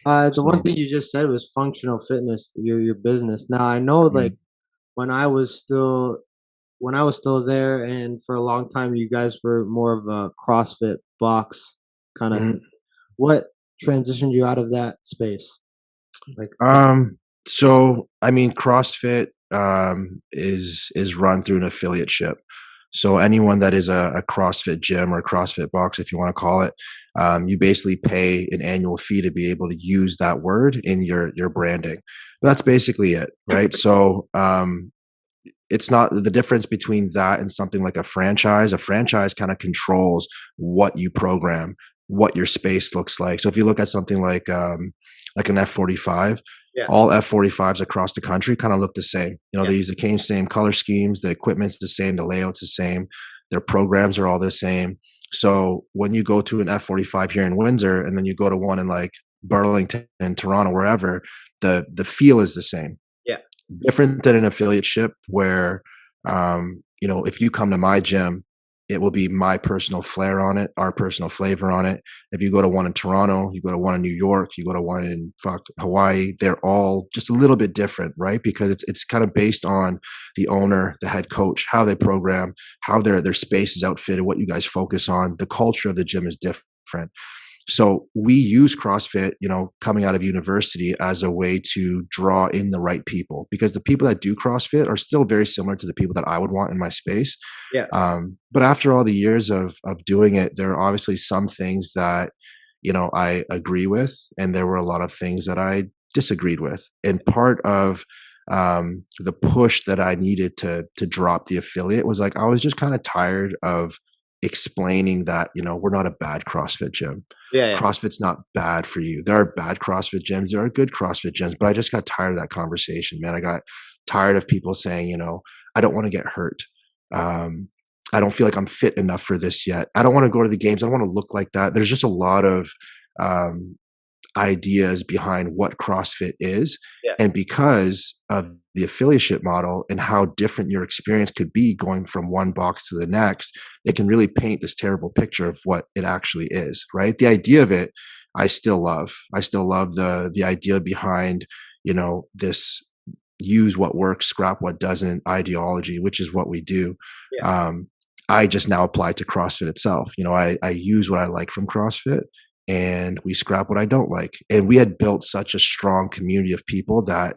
The one thing you just said was functional fitness, your business. Now I know, like when I was still there, and for a long time, you guys were more of a CrossFit box kind of thing. What transitioned you out of that space? So I mean, CrossFit is run through an affiliateship. So anyone that is a CrossFit gym or a CrossFit box, if you want to call it, you basically pay an annual fee to be able to use that word in your branding. That's basically it, right? So it's not the difference between that and something like a franchise. A franchise kind of controls what you program, what your space looks like. So if you look at something like an F45, all F45s across the country kind of look the same. They use the same color schemes, the equipment's the same, the layout's the same, their programs are all the same. So when you go to an F45 here in Windsor, and then you go to one in like Burlington, Toronto, wherever, the feel is the same. Yeah. Different than an affiliateship where, if you come to my gym, it will be my personal flair on it, our personal flavor on it. If you go to one in Toronto, you go to one in New York, you go to one in Hawaii, they're all just a little bit different, right? Because it's kind of based on the owner, the head coach, how they program, how their space is outfitted, what you guys focus on. The culture of the gym is different. So we use CrossFit, coming out of university as a way to draw in the right people, because the people that do CrossFit are still very similar to the people that I would want in my space. Yeah. But after all the years of doing it, there are obviously some things that, I agree with, and there were a lot of things that I disagreed with. And part of the push that I needed to drop the affiliate was like, I was just kind of tired of explaining that, we're not a bad CrossFit gym. Yeah. CrossFit's not bad for you. There are bad CrossFit gyms. There are good CrossFit gyms, but I just got tired of that conversation, man. I got tired of people saying, I don't want to get hurt. I don't feel like I'm fit enough for this yet. I don't want to go to the games. I don't want to look like that. There's just a lot of ideas behind what CrossFit is. Yeah. And because of the affiliateship model and how different your experience could be going from one box to the next, it can really paint this terrible picture of what it actually is, right? The idea of it, I still love. I still love the idea behind, this use what works, scrap what doesn't ideology, which is what we do. Yeah. I just now apply to CrossFit itself. I use what I like from CrossFit, and we scrap what I don't like. And we had built such a strong community of people that,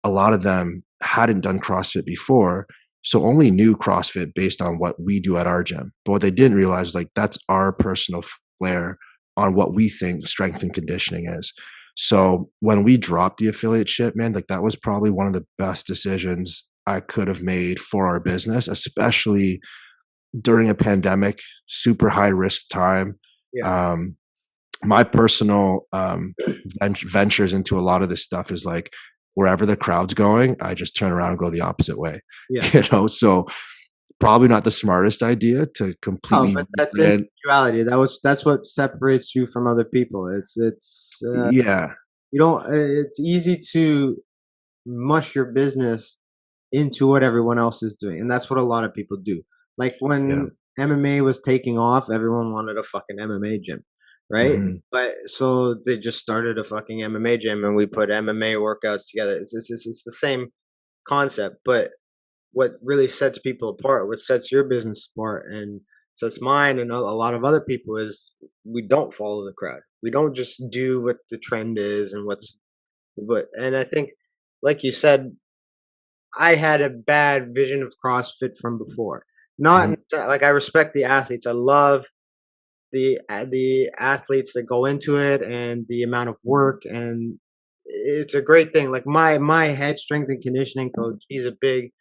a lot of them hadn't done CrossFit before, so only knew CrossFit based on what we do at our gym. But what they didn't realize is like, that's our personal flair on what we think strength and conditioning is. So when we dropped the affiliate shit, man, like that was probably one of the best decisions I could have made for our business, especially during a pandemic, super high risk time. Yeah. My personal ventures into a lot of this stuff is like wherever the crowd's going, I just turn around and go the opposite way. Yeah. You know, so probably not the smartest idea to completely. But that's individuality. That's what separates you from other people. Yeah. You don't. It's easy to mush your business into what everyone else is doing, and that's what a lot of people do. Like when MMA was taking off, everyone wanted a fucking MMA gym, right? Mm-hmm. But so they just started a fucking MMA gym, and we put MMA workouts together. It's the same concept, but what really sets people apart, what sets your business apart, and sets mine and a lot of other people is we don't follow the crowd. We don't just do what the trend is and and I think, like you said, I had a bad vision of CrossFit from before. Not like I respect the athletes. I love the athletes that go into it and the amount of work, and it's a great thing. Like my head strength and conditioning coach, he's a big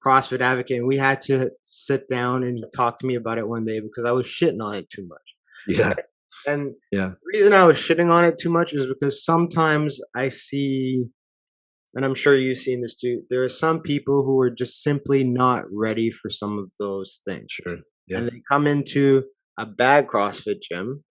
CrossFit advocate, and we had to sit down and talk to me about it one day because I was shitting on it too much. Yeah. And Yeah. the reason I was shitting on it too much is because sometimes I see, and I'm sure you've seen this too, there are some people who are just simply not ready for some of those things. Sure. Yeah. And they come into a bad CrossFit gym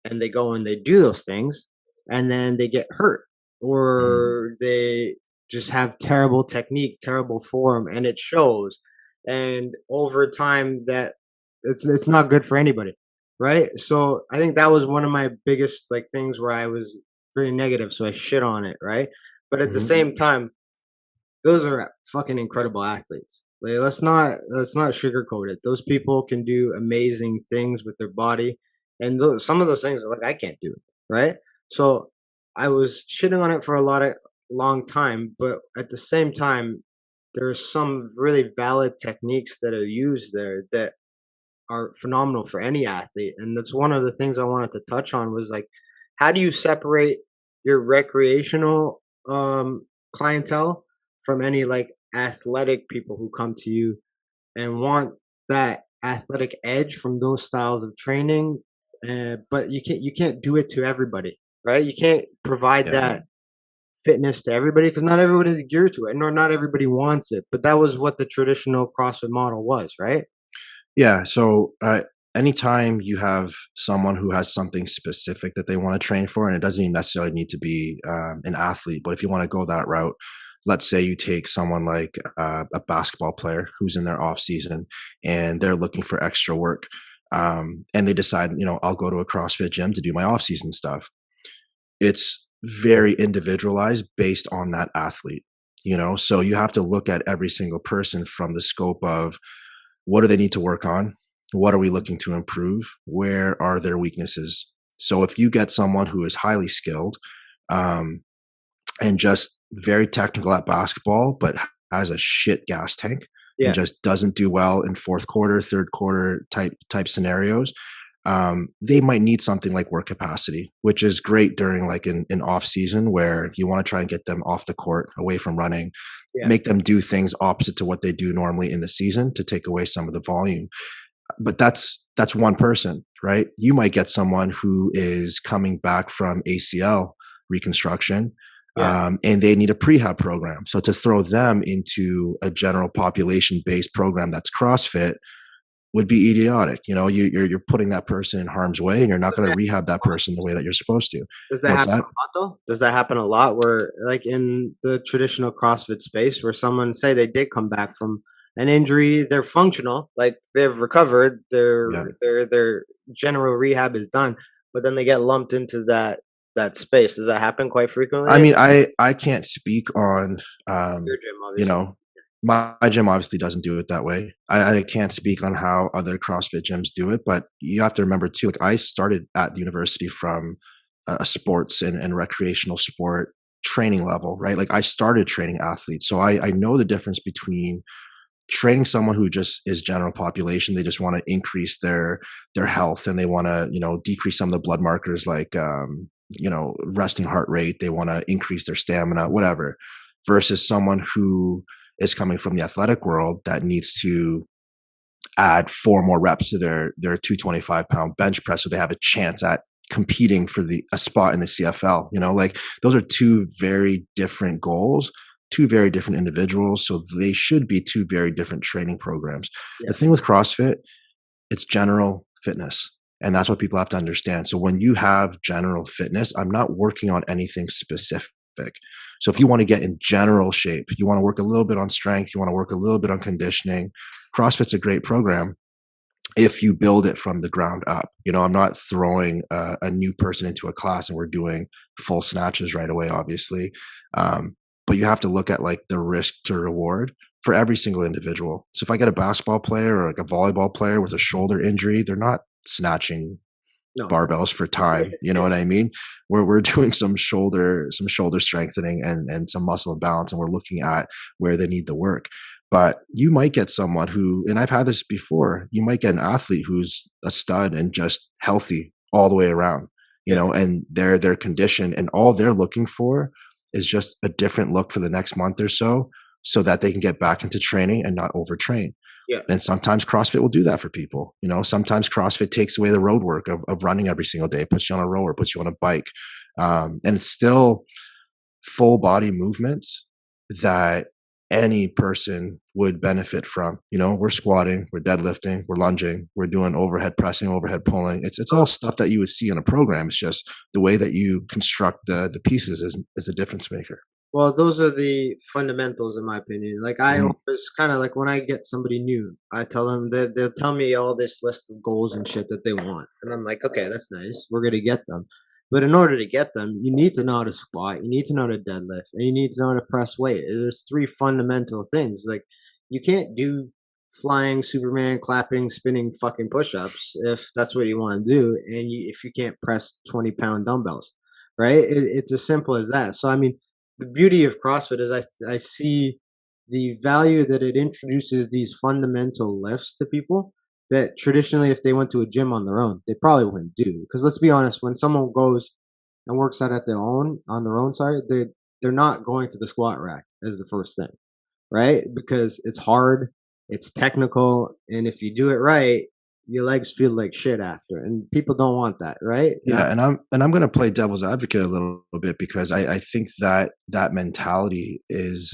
and they go and they do those things and then they get hurt or they just have terrible technique, terrible form, and it shows. And over time that it's not good for anybody. Right. So I think that was one of my biggest like things where I was very negative. So I shit on it. Right. But at the same time, those are fucking incredible athletes. Like, let's not sugarcoat it. Those people can do amazing things with their body, and some of those things like I can't do. Right. So I was shitting on it for a long time, but at the same time, there are some really valid techniques that are used there that are phenomenal for any athlete. And that's one of the things I wanted to touch on was like, how do you separate your recreational clientele from any like athletic people who come to you and want that athletic edge from those styles of training? But you can't do it to everybody, right? You can't provide that fitness to everybody because not everybody's geared to it, nor not everybody wants it. But that was what the traditional CrossFit model was, right? Yeah. So anytime you have someone who has something specific that they want to train for, and it doesn't even necessarily need to be an athlete, but if you want to go that route, let's say you take someone like a basketball player who's in their off season and they're looking for extra work, and they decide, I'll go to a CrossFit gym to do my off season stuff. It's very individualized based on that athlete, so you have to look at every single person from the scope of what do they need to work on? What are we looking to improve? Where are their weaknesses? So if you get someone who is highly skilled and just very technical at basketball, but has a shit gas tank and just doesn't do well in fourth quarter, third quarter type scenarios, they might need something like work capacity, which is great during like an off season where you want to try and get them off the court, away from running, make them do things opposite to what they do normally in the season to take away some of the volume. But that's one person, right? You might get someone who is coming back from ACL reconstruction, and they need a prehab program. So to throw them into a general population-based program that's CrossFit would be idiotic. You're putting that person in harm's way, and you're not going to rehab that person the way that you're supposed to. Does that happen a lot though? Does that happen a lot where like in the traditional CrossFit space where someone say they did come back from an injury, they're functional, like they've recovered, their general rehab is done, but then they get lumped into that space? Does that happen quite frequently? I mean, I can't speak on your gym, obviously. My gym obviously doesn't do it that way. I can't speak on how other CrossFit gyms do it, but you have to remember too, like I started at the university from a sports and recreational sport training level, right? Like I started training athletes. So I know the difference between training someone who just is general population. They just want to increase their health and they want to, decrease some of the blood markers like resting heart rate. They want to increase their stamina, whatever, versus someone who is coming from the athletic world that needs to add 4 more reps to their 225-pound bench press so they have a chance at competing for a spot in the CFL. Like those are 2 very different goals, 2 very different individuals. So they should be 2 very different training programs. Yeah. The thing with CrossFit, it's general fitness. And that's what people have to understand. So when you have general fitness, I'm not working on anything specific. So if you want to get in general shape, you want to work a little bit on strength, you want to work a little bit on conditioning, CrossFit's a great program if you build it from the ground up. I'm not throwing a new person into a class and we're doing full snatches right away, obviously. But you have to look at like the risk to reward for every single individual. So if I get a basketball player or like a volleyball player with a shoulder injury, they're not snatching barbells for time. You know what I mean? We're doing some shoulder strengthening and some muscle imbalance, and we're looking at where they need the work. But you might get someone who, and I've had this before, you might get an athlete who's a stud and just healthy all the way around, and they're conditioned, and all they're looking for is just a different look for the next month or so that they can get back into training and not overtrain. Yeah. And sometimes CrossFit will do that for people. Sometimes CrossFit takes away the road work of running every single day, puts you on a rower, puts you on a bike. And it's still full body movements that any person would benefit from. We're squatting, we're deadlifting, we're lunging, we're doing overhead pressing, overhead pulling. It's all stuff that you would see in a program. It's just the way that you construct the pieces is a difference maker. Well, those are the fundamentals, in my opinion. Like I always kind of like when I get somebody new, I tell them that they'll tell me all this list of goals and shit that they want. And I'm like, okay, that's nice. We're going to get them. But in order to get them, you need to know how to squat, you need to know how to deadlift, and you need to know how to press weight. There's 3 fundamental things. Like you can't do flying Superman, clapping, spinning fucking push-ups if that's what you want to do. And if you can't press 20-pound dumbbells, right? It's as simple as that. So, I mean, the beauty of CrossFit is I see the value that it introduces these fundamental lifts to people that traditionally, if they went to a gym on their own, they probably wouldn't do. Because let's be honest, when someone goes and works out on their own side, they're not going to the squat rack as the first thing, right? Because it's hard, it's technical, and if you do it right, your legs feel like shit after, and people don't want that, right? Yeah, and I'm going to play devil's advocate a little bit because I think that mentality is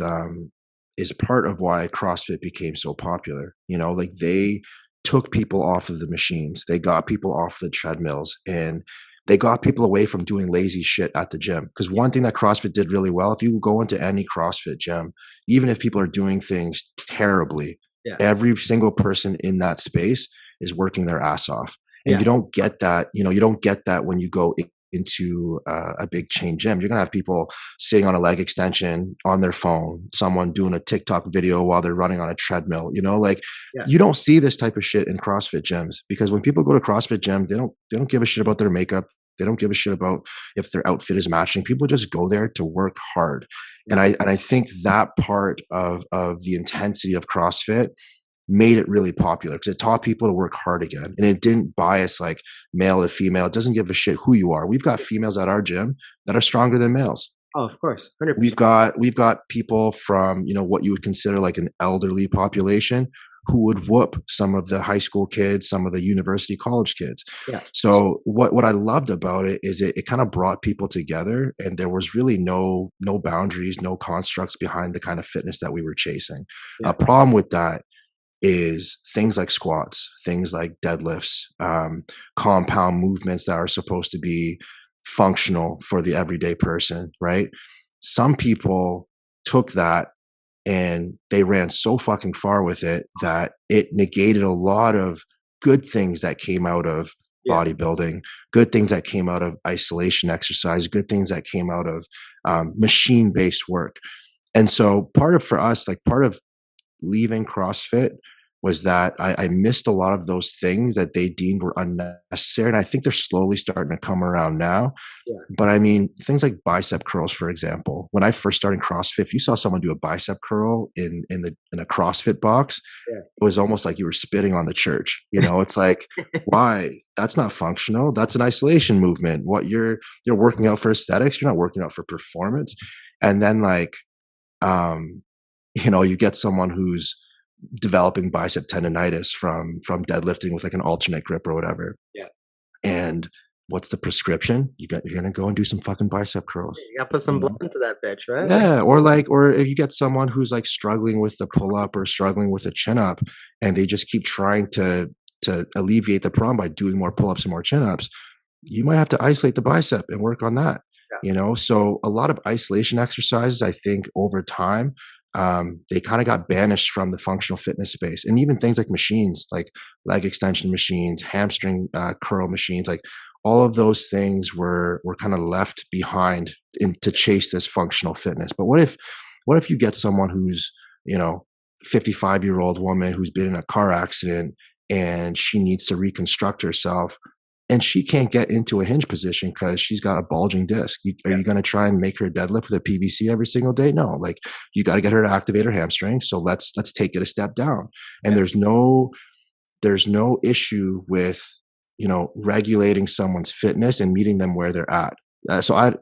part of why CrossFit became so popular. Like they took people off of the machines, they got people off the treadmills, and they got people away from doing lazy shit at the gym. Because one thing that CrossFit did really well, if you go into any CrossFit gym, even if people are doing things terribly, every single person in that space is working their ass off. And you don't get that, you don't get that when you go into a big chain gym. You're going to have people sitting on a leg extension on their phone, someone doing a TikTok video while they're running on a treadmill, you don't see this type of shit in CrossFit gyms, because when people go to CrossFit gym, they don't give a shit about their makeup. They don't give a shit about if their outfit is matching. People just go there to work hard. And I think that part of the intensity of CrossFit made it really popular because it taught people to work hard again. And it didn't bias like male to female. It doesn't give a shit who you are. We've got females at our gym that are stronger than males. Oh, of course. 100%. We've got people from, what you would consider like an elderly population who would whoop some of the high school kids, some of the university college kids. Yeah. So what I loved about it is it kind of brought people together, and there was really no boundaries, no constructs behind the kind of fitness that we were chasing. A problem with that is things like squats, things like deadlifts, compound movements that are supposed to be functional for the everyday person, right? Some people took that and they ran so fucking far with it that it negated a lot of good things that came out of bodybuilding, good things that came out of isolation exercise, good things that came out of machine-based work. And so part of leaving CrossFit was that I missed a lot of those things that they deemed were unnecessary. And I think they're slowly starting to come around now. Yeah. But I mean, things like bicep curls, for example. When I first started CrossFit, if you saw someone do a bicep curl in a CrossFit box, Yeah. it was almost like you were spitting on the church. You know, it's like, why? That's not functional. That's an isolation movement. What you're working out for aesthetics. You're not working out for performance. And then you know, you get someone who's developing bicep tendonitis from deadlifting with like an alternate grip or whatever. Yeah. And what's the prescription? You're gonna go and do some fucking bicep curls. You gotta put some blood into that bitch, right? Yeah. Or if you get someone who's like struggling with the pull up or struggling with a chin up, and they just keep trying to alleviate the problem by doing more pull ups and more chin ups, you might have to isolate the bicep and work on that. Yeah. You know, so a lot of isolation exercises, I think, over time, they kind of got banished from the functional fitness space. And even things like machines, like leg extension machines, hamstring curl machines, like all of those things were kind of left behind to chase this functional fitness. But what if you get someone who's, you know, 55-year-old woman who's been in a car accident and she needs to reconstruct herself, and she can't get into a hinge position because she's got a bulging disc. Are you going to try and make her deadlift with a PVC every single day? No, like you got to get her to activate her hamstring. So let's take it a step down. And there's no issue with, you know, regulating someone's fitness and meeting them where they're at.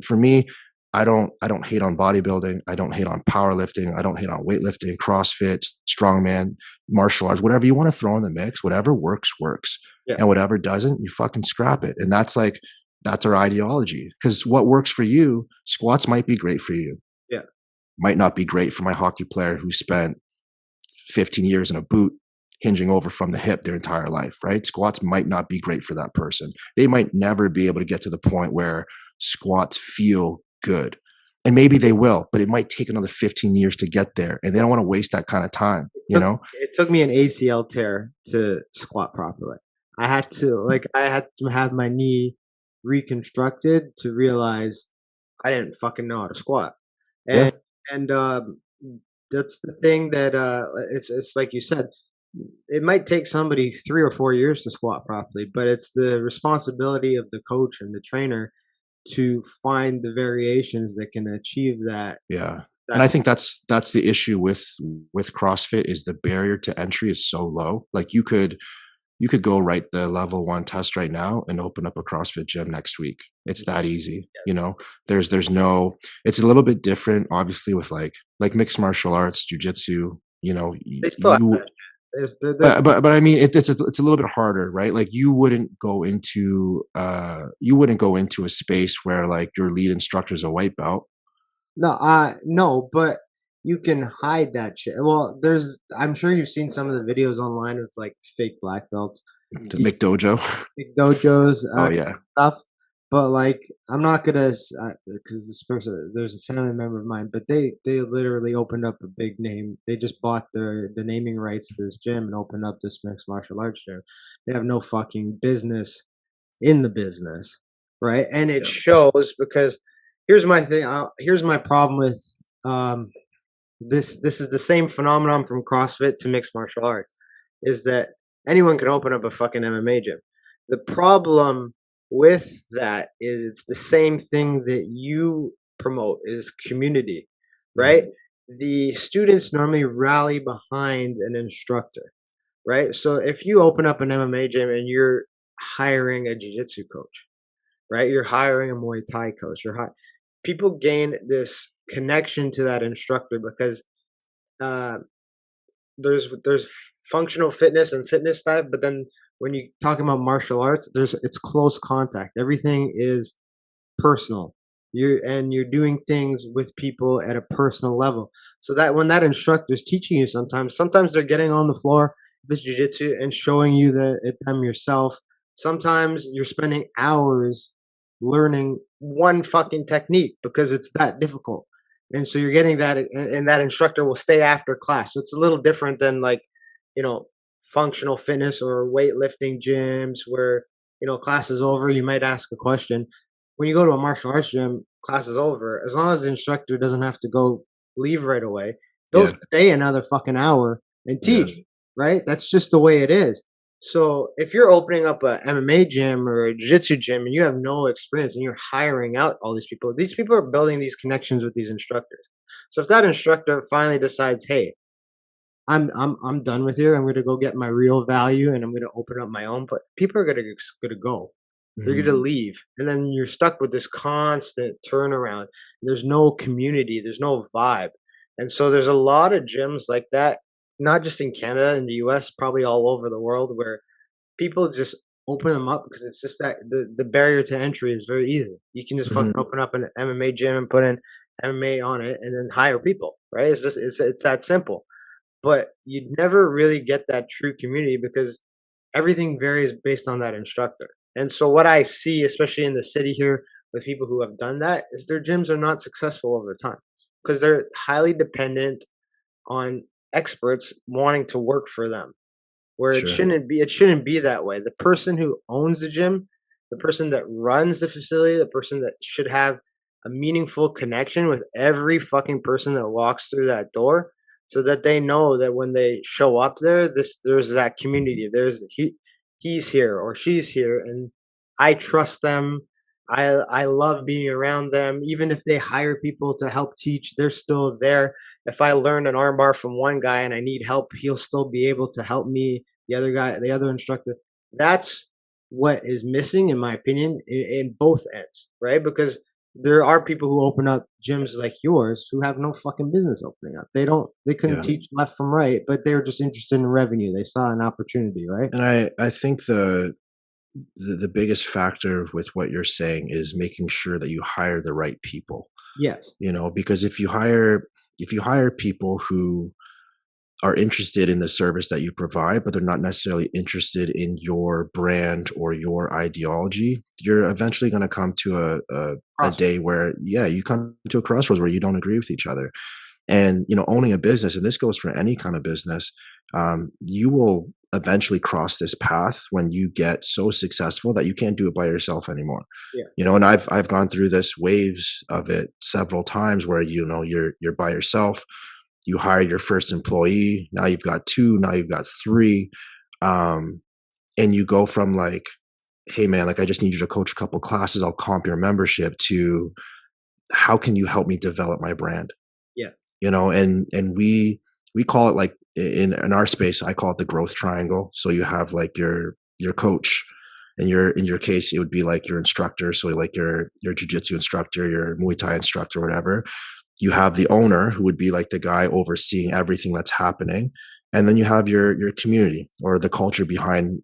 For me, I don't hate on bodybuilding. I don't hate on powerlifting. I don't hate on weightlifting, CrossFit, strongman, martial arts, whatever you want to throw in the mix, whatever works. Yeah. And whatever doesn't, you fucking scrap it. And that's our ideology. Because what works for you, squats might be great for you. Yeah. Might not be great for my hockey player who spent 15 years in a boot hinging over from the hip their entire life, right? Squats might not be great for that person. They might never be able to get to the point where squats feel good. And maybe they will, but it might take another 15 years to get there. And they don't want to waste that kind of time, you know? It took me an ACL tear to squat properly. I had to have my knee reconstructed to realize I didn't fucking know how to squat. And that's the thing that it's like you said, it might take somebody 3 or 4 years to squat properly, but it's the responsibility of the coach and the trainer to find the variations that can achieve that. Yeah. And I think that's the issue with CrossFit is the barrier to entry is so low. Like you could go write the level 1 test right now and open up a CrossFit gym next week. It's that easy. Yes. You know, there's no, it's a little bit different, obviously, with like mixed martial arts, jujitsu, you know, they still but I mean, it's a little bit harder, right? Like you wouldn't go into a space where like your lead instructor is a white belt. No, but you can hide that shit. Well, I'm sure you've seen some of the videos online with like fake black belts, the McDojo, McDojos, oh yeah, stuff. But like, I'm not gonna because this person, there's a family member of mine, but they literally opened up a big name. They just bought the naming rights to this gym and opened up this mixed martial arts gym. They have no fucking business in the business, right? And it shows because here's my thing. Here's my problem with this. This is the same phenomenon from CrossFit to mixed martial arts, is that anyone can open up a fucking MMA gym. The problem with that is it's the same thing that you promote is community, right? Mm-hmm. The students normally rally behind an instructor, right? So if you open up an MMA gym and you're hiring a jiu-jitsu coach, right? You're hiring a Muay Thai coach. People gain this connection to that instructor because there's functional fitness and fitness type, but then when you talk about martial arts, it's close contact. Everything is personal. You're doing things with people at a personal level. So that when that instructor is teaching you, sometimes they're getting on the floor, if it's jiu-jitsu, and showing you them yourself. Sometimes you're spending hours learning one fucking technique because it's that difficult. And so you're getting that, and that instructor will stay after class. So it's a little different than like, you know, functional fitness or weightlifting gyms where, you know, class is over, you might ask a question. When you go to a martial arts gym, class is over. As long as the instructor doesn't have to leave right away, they'll stay another fucking hour and teach. right? That's just the way it is. So if you're opening up a MMA gym or a jiu-jitsu gym and you have no experience and you're hiring out all these people are building these connections with these instructors. So if that instructor finally decides, hey, I'm done with you. I'm going to go get my real value and I'm going to open up my own. But people are going to go. They're going to leave, and then you're stuck with this constant turnaround. There's no community. There's no vibe, and so there's a lot of gyms like that, not just in Canada, in the U.S., probably all over the world, where people just open them up because it's just that the barrier to entry is very easy. You can just fucking open up an MMA gym and put in MMA on it, and then hire people. Right? It's that simple. But you'd never really get that true community because everything varies based on that instructor. And so what I see, especially in the city here with people who have done that, is their gyms are not successful over time because they're highly dependent on experts wanting to work for them. Where Sure. it shouldn't be that way. The person who owns the gym, the person that runs the facility, the person that should have a meaningful connection with every fucking person that walks through that door so that they know that when they show up there, there's that community. He's here or she's here, and I trust them. I love being around them. Even if they hire people to help teach, they're still there. If I learn an armbar from one guy and I need help, he'll still be able to help me. The other instructor. That's what is missing, in my opinion, in both ends, right? Because there are people who open up gyms like yours who have no fucking business opening up. They couldn't teach left from right, but they were just interested in revenue. They saw an opportunity, right? And I think the biggest factor with what you're saying is making sure that you hire the right people. Yes. Because if you hire people who are interested in the service that you provide, but they're not necessarily interested in your brand or your ideology, you're eventually going to come to a day where, you come to a crossroads where you don't agree with each other. And, owning a business, and this goes for any kind of business, you will eventually cross this path when you get so successful that you can't do it by yourself anymore. Yeah. And I've gone through this waves of it several times where, you're by yourself. You hire your first employee. Now you've got two. Now you've got three. And you go from like, hey man, like I just need you to coach a couple classes. I'll comp your membership, to how can you help me develop my brand? Yeah. And we call it, like in our space, I call it the growth triangle. So you have like your coach, and in your case, it would be like your instructor. So like your jiu-jitsu instructor, your Muay Thai instructor, whatever. You have the owner, who would be like the guy overseeing everything that's happening. And then you have your community, or the culture behind,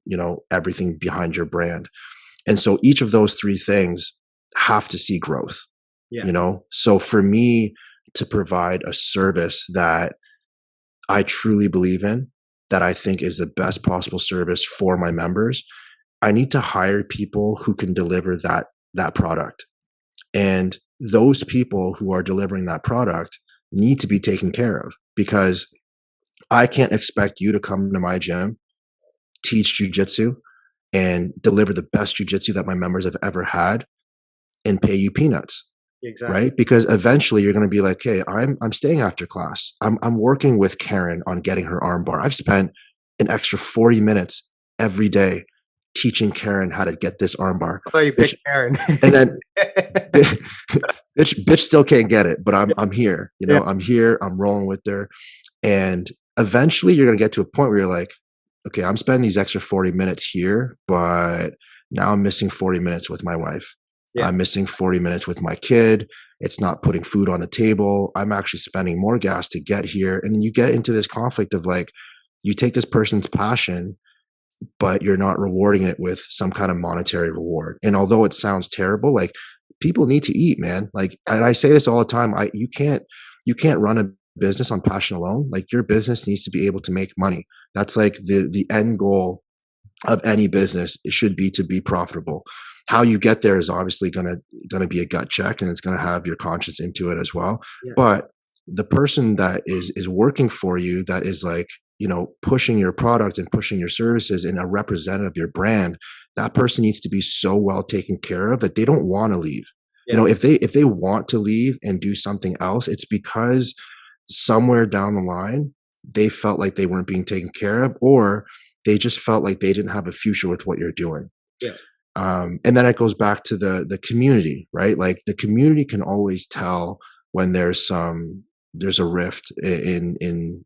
everything behind your brand. And so each of those three things have to see growth, So for me to provide a service that I truly believe in, that I think is the best possible service for my members, I need to hire people who can deliver that product. And those people who are delivering that product need to be taken care of, because I can't expect you to come to my gym, teach jujitsu, and deliver the best jujitsu that my members have ever had, and pay you peanuts. Exactly. Right? Because eventually you're going to be like, hey, I'm staying after class. I'm working with Karen on getting her armbar. I've spent an extra 40 minutes every day teaching Karen how to get this armbar. Oh, you picked Karen. And then bitch still can't get it, but I'm here. I'm here. I'm rolling with her. And eventually you're going to get to a point where you're like, okay, I'm spending these extra 40 minutes here, but now I'm missing 40 minutes with my wife. Yeah. I'm missing 40 minutes with my kid. It's not putting food on the table. I'm actually spending more gas to get here. And you get into this conflict of like, you take this person's passion, but you're not rewarding it with some kind of monetary reward. And although it sounds terrible, like people need to eat, man. Like, and I say this all the time, you can't run a business on passion alone. Like your business needs to be able to make money. That's like the end goal of any business. It should be to be profitable. How you get there is obviously going to be a gut check, and it's going to have your conscience into it as well. Yeah. But the person that is working for you, that is like, pushing your product and pushing your services in a representative of your brand, that person needs to be so well taken care of that they don't want to leave. Yeah. If they want to leave and do something else, it's because somewhere down the line, they felt like they weren't being taken care of, or they just felt like they didn't have a future with what you're doing. Yeah. And then it goes back to the community, right? Like the community can always tell when there's a rift in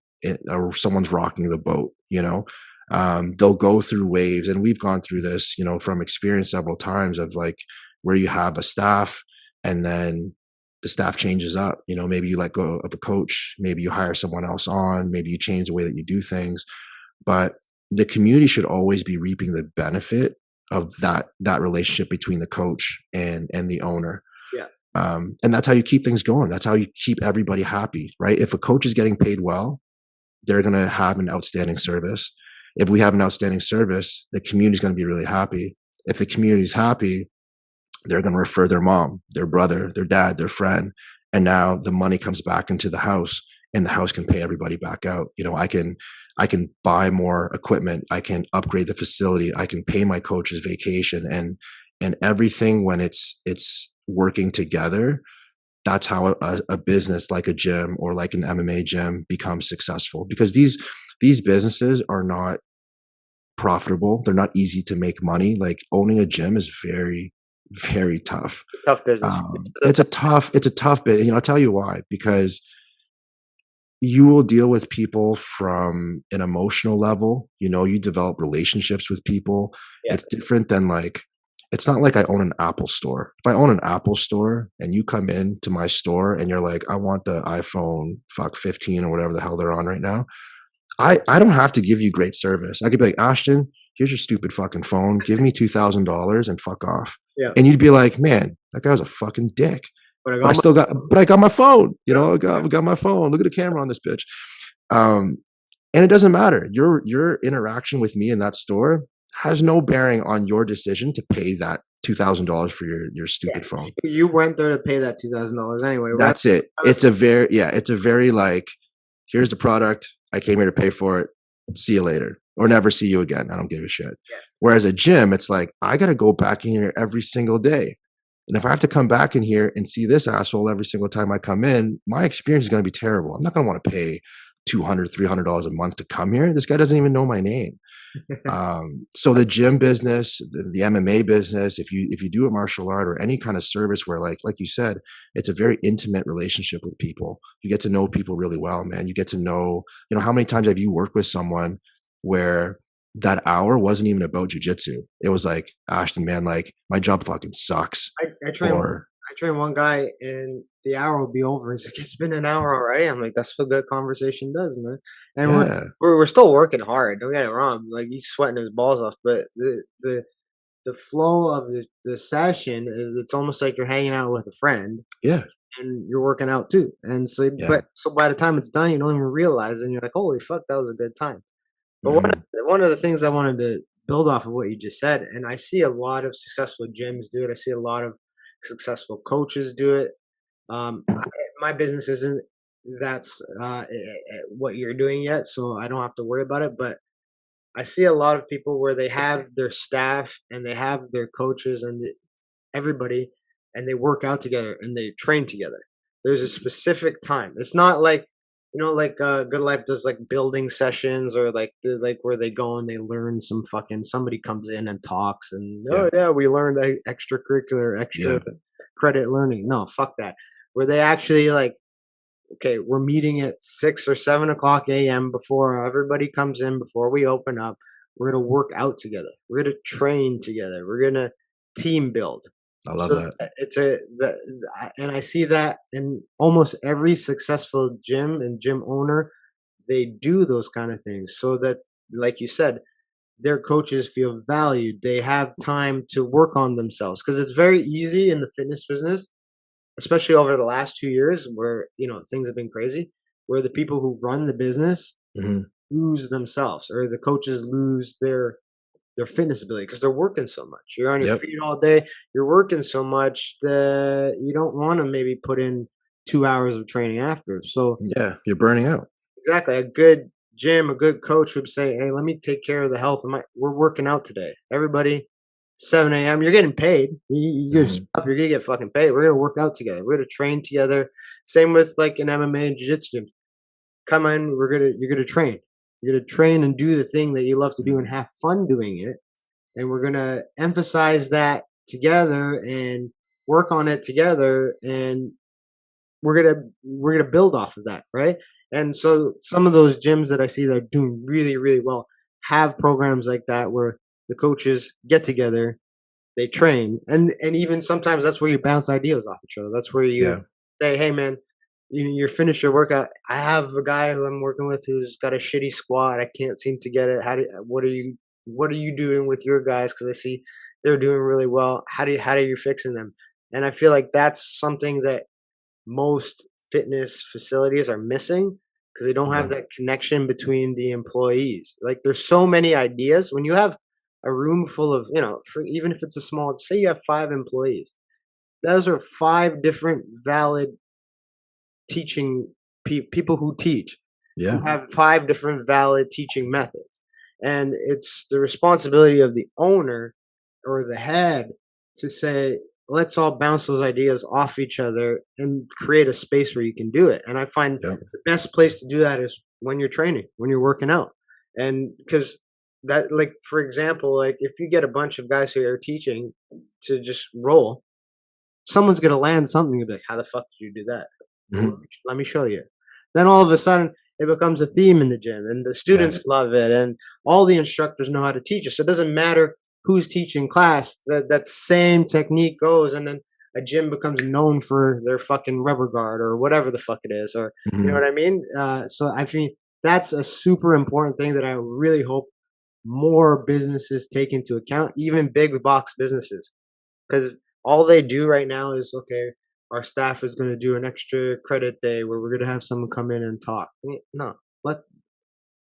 or someone's rocking the boat, you know. They'll go through waves, and we've gone through this, you know, from experience several times of like where you have a staff and then the staff changes up. You know, maybe you let go of a coach, maybe you hire someone else on, maybe you change the way that you do things, but the community should always be reaping the benefit of that relationship between the coach and the owner. Yeah. And that's how you keep things going. That's how you keep everybody happy, right? If a coach is getting paid well, they're going to have an outstanding service. If we have an outstanding service, the community is going to be really happy. If the community is happy, they're going to refer their mom, their brother, their dad, their friend. And now the money comes back into the house, and the house can pay everybody back out. You know, I can buy more equipment. I can upgrade the facility. I can pay my coach's vacation and everything when it's working together. That's how a business like a gym or like an MMA gym becomes successful, because these businesses are not profitable. They're not easy to make money. Like owning a gym is very, very tough. Tough business. It's a tough bit. You know, I'll tell you why, because you will deal with people from an emotional level. You know, you develop relationships with people. Yeah. It's different than like, it's not like I own an Apple store. If I own an Apple store and you come into my store and you're like, I want the iPhone 15 or whatever the hell they're on right now, I don't have to give you great service. I could be like, Ashton, here's your stupid fucking phone. Give me $2,000 and fuck off. Yeah. And you'd be like, man, that guy was a fucking dick. But I got my phone. You know, I got my phone. Look at the camera on this bitch. And it doesn't matter. Your interaction with me in that store has no bearing on your decision to pay that $2,000 for your stupid phone. You went there to pay that $2,000 anyway. Right? That's it. It's a very like, here's the product. I came here to pay for it. See you later, or never see you again. I don't give a shit. Yeah. Whereas a gym, it's like, I got to go back in here every single day. And if I have to come back in here and see this asshole every single time I come in, my experience is going to be terrible. I'm not going to want to pay $200, $300 a month to come here. This guy doesn't even know my name. So the gym business, the MMA business, if you do a martial art or any kind of service where like you said, it's a very intimate relationship with people. You get to know people really well, man. You get to know, you know, how many times have you worked with someone where that hour wasn't even about jujitsu? It was like, Ashton, man, like my job fucking sucks. I train one guy and the hour will be over. He's like, it's been an hour already. I'm like, that's what good conversation does, man. And yeah. we're still working hard. Don't get it wrong. Like he's sweating his balls off, but the flow of the session is, it's almost like you're hanging out with a friend. Yeah. And you're working out too. And so, so by the time it's done, you don't even realize, and you're like, holy fuck, that was a good time. But one of the things I wanted to build off of what you just said, and I see a lot of successful gyms do it. I see a lot of successful coaches do it. My business isn't what you're doing yet, so I don't have to worry about it. But I see a lot of people where they have their staff and they have their coaches and everybody, and they work out together and they train together. There's a specific time. It's not like, you know, like Good Life does like building sessions, or like where they go and they learn somebody comes in and talks and we learned extracurricular credit learning. No, fuck that. Where they actually like, okay, we're meeting at 6 or 7 o'clock a.m. before everybody comes in, before we open up. We're gonna work out together. We're gonna train together. We're gonna team build. I love that. And I see that in almost every successful gym and gym owner. They do those kind of things so that, like you said, their coaches feel valued. They have time to work on themselves, because it's very easy in the fitness business, especially over the last 2 years where, you know, things have been crazy, where the people who run the business lose themselves, or the coaches lose their fitness ability because they're working so much. You're on your feet all day. You're working so much that you don't want to maybe put in 2 hours of training after. So yeah, you're burning out. Exactly. A good gym, a good coach would say, hey, let me take care of the health of we're working out today. Everybody, 7 a.m. You're getting paid. You're going to get fucking paid. We're going to work out together. We're going to train together. Same with like an MMA and jiu-jitsu gym. come in, you're gonna train. You're gonna train and do the thing that you love to do and have fun doing it. And we're gonna emphasize that together and work on it together, and we're gonna build off of that, right? And so some of those gyms that I see that are doing really, really well have programs like that where the coaches get together, they train, and even sometimes that's where you bounce ideas off each other. That's where you Yeah. say, "Hey, man, you're finished your workout. I have a guy who I'm working with who's got a shitty squat. I can't seem to get it. What are you doing with your guys? Because I see they're doing really well. How do you fixing them?" And I feel like that's something that most fitness facilities are missing because they don't have Yeah. that connection between the employees. Like there's so many ideas when you have a room full of, for even if it's a small, say you have 5 employees, those are 5 different valid teaching people who teach, who Yeah. have 5 different valid teaching methods. And it's the responsibility of the owner or the head to say, let's all bounce those ideas off each other and create a space where you can do it. And I find Yeah. the best place to do that is when you're training, when you're working out. And because that, like, for example, like if you get a bunch of guys who are teaching to just roll, someone's going to land something and be like, how the fuck did you do that? Well, Mhm. let me show you. Then all of a sudden, it becomes a theme in the gym, and the Yeah. students love it, and all the instructors know how to teach it. So it doesn't matter who's teaching class; that same technique goes, and then a gym becomes known for their fucking rubber guard or whatever the fuck it is, or you know Mhm. what I mean. So I think that's a super important thing that I really hope more businesses take into account, even big box businesses, because all they do right now is, okay, our staff is going to do an extra credit day where we're going to have someone come in and talk. No, let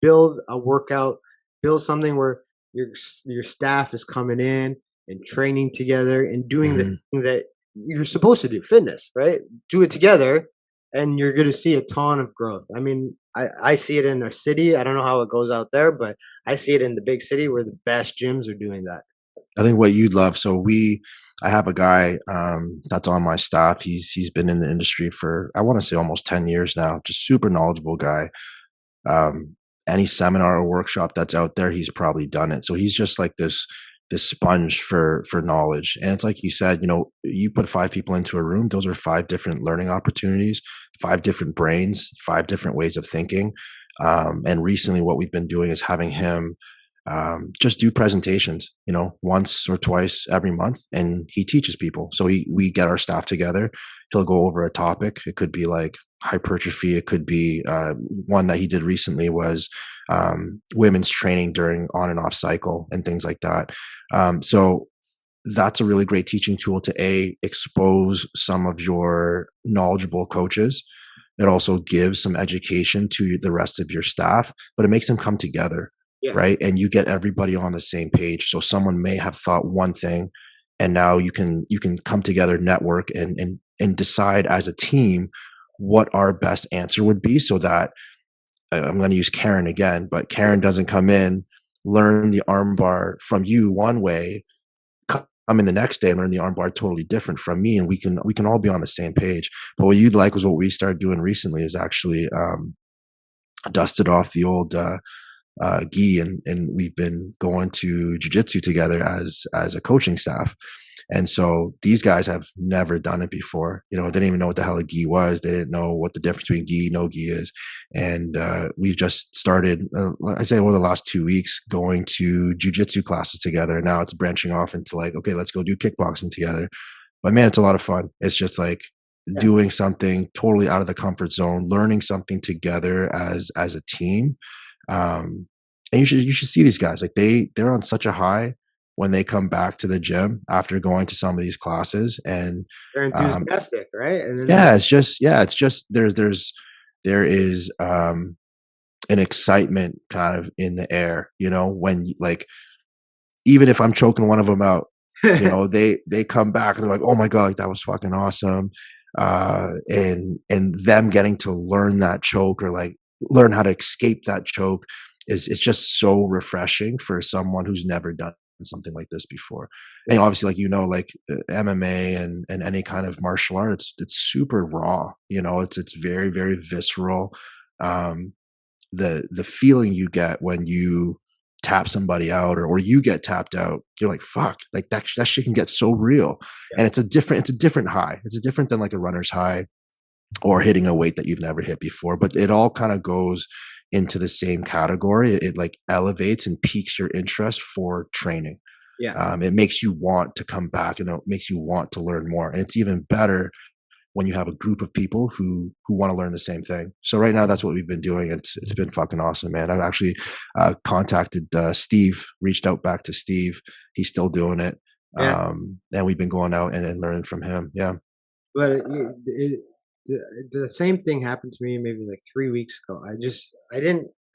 build a workout, build something where your staff is coming in and training together and doing the Mhm. thing that you're supposed to do, fitness, right? Do it together, and you're going to see a ton of growth. I mean, I see it in a city. I don't know how it goes out there, but I see it in the big city where the best gyms are doing that. I think what you'd love. I have a guy that's on my staff. He's been in the industry for, I want to say, almost 10 years now. Just super knowledgeable guy. Any seminar or workshop that's out there, he's probably done it. So he's just like this sponge for knowledge. And it's like you said, you put 5 people into a room, those are 5 different learning opportunities, 5 different brains, 5 different ways of thinking. And recently, what we've been doing is having him just do presentations, once or twice every month, and he teaches people. So we get our staff together. He'll go over a topic. It could be like hypertrophy. It could be one that he did recently was women's training during on and off cycle and things like that. So that's a really great teaching tool to expose some of your knowledgeable coaches. It also gives some education to the rest of your staff, but it makes them come together, Yeah. right? And you get everybody on the same page. So someone may have thought one thing, and now you can come together, network, and decide as a team what our best answer would be, so that I'm going to use Karen again, but Karen doesn't come in, learn the armbar from you one way, come in the next day and learn the armbar totally different from me, and we can all be on the same page. But what you'd like was what we started doing recently is actually dusted off the old gi, and we've been going to jiu-jitsu together as a coaching staff. And so these guys have never done it before. They didn't even know what the hell a gi was. They didn't know what the difference between gi, no gi is. And we've just started, I say over the last 2 weeks, going to jujitsu classes together. Now it's branching off into like, okay, let's go do kickboxing together. But man, it's a lot of fun. It's just like Yeah. doing something totally out of the comfort zone, learning something together as a team. And you should see these guys. Like they're on such a high when they come back to the gym after going to some of these classes. And They're um, enthusiastic, right? And then yeah, it's just there is an excitement kind of in the air, when like, even if I'm choking one of them out, they come back and they're like, oh my god, like, that was fucking awesome. And them getting to learn that choke, or like learn how to escape that choke, is it's just so refreshing for someone who's never done something like this before. And yeah, obviously, like MMA and any kind of martial art, it's super raw. It's very, very visceral. The feeling you get when you tap somebody out or you get tapped out, you're like, fuck, like that shit can get so real. And it's a different high. It's different than like a runner's high or hitting a weight that you've never hit before, but it all kind of goes into the same category. It like elevates and piques your interest for training. It makes you want to come back, and it makes you want to learn more. And it's even better when you have a group of people who want to learn the same thing. So right now, that's what we've been doing. It's been fucking awesome, man. I've actually contacted Steve, reached out back to Steve. He's still doing it. And we've been going out and learning from him. Yeah. But the same thing happened to me maybe like 3 weeks ago.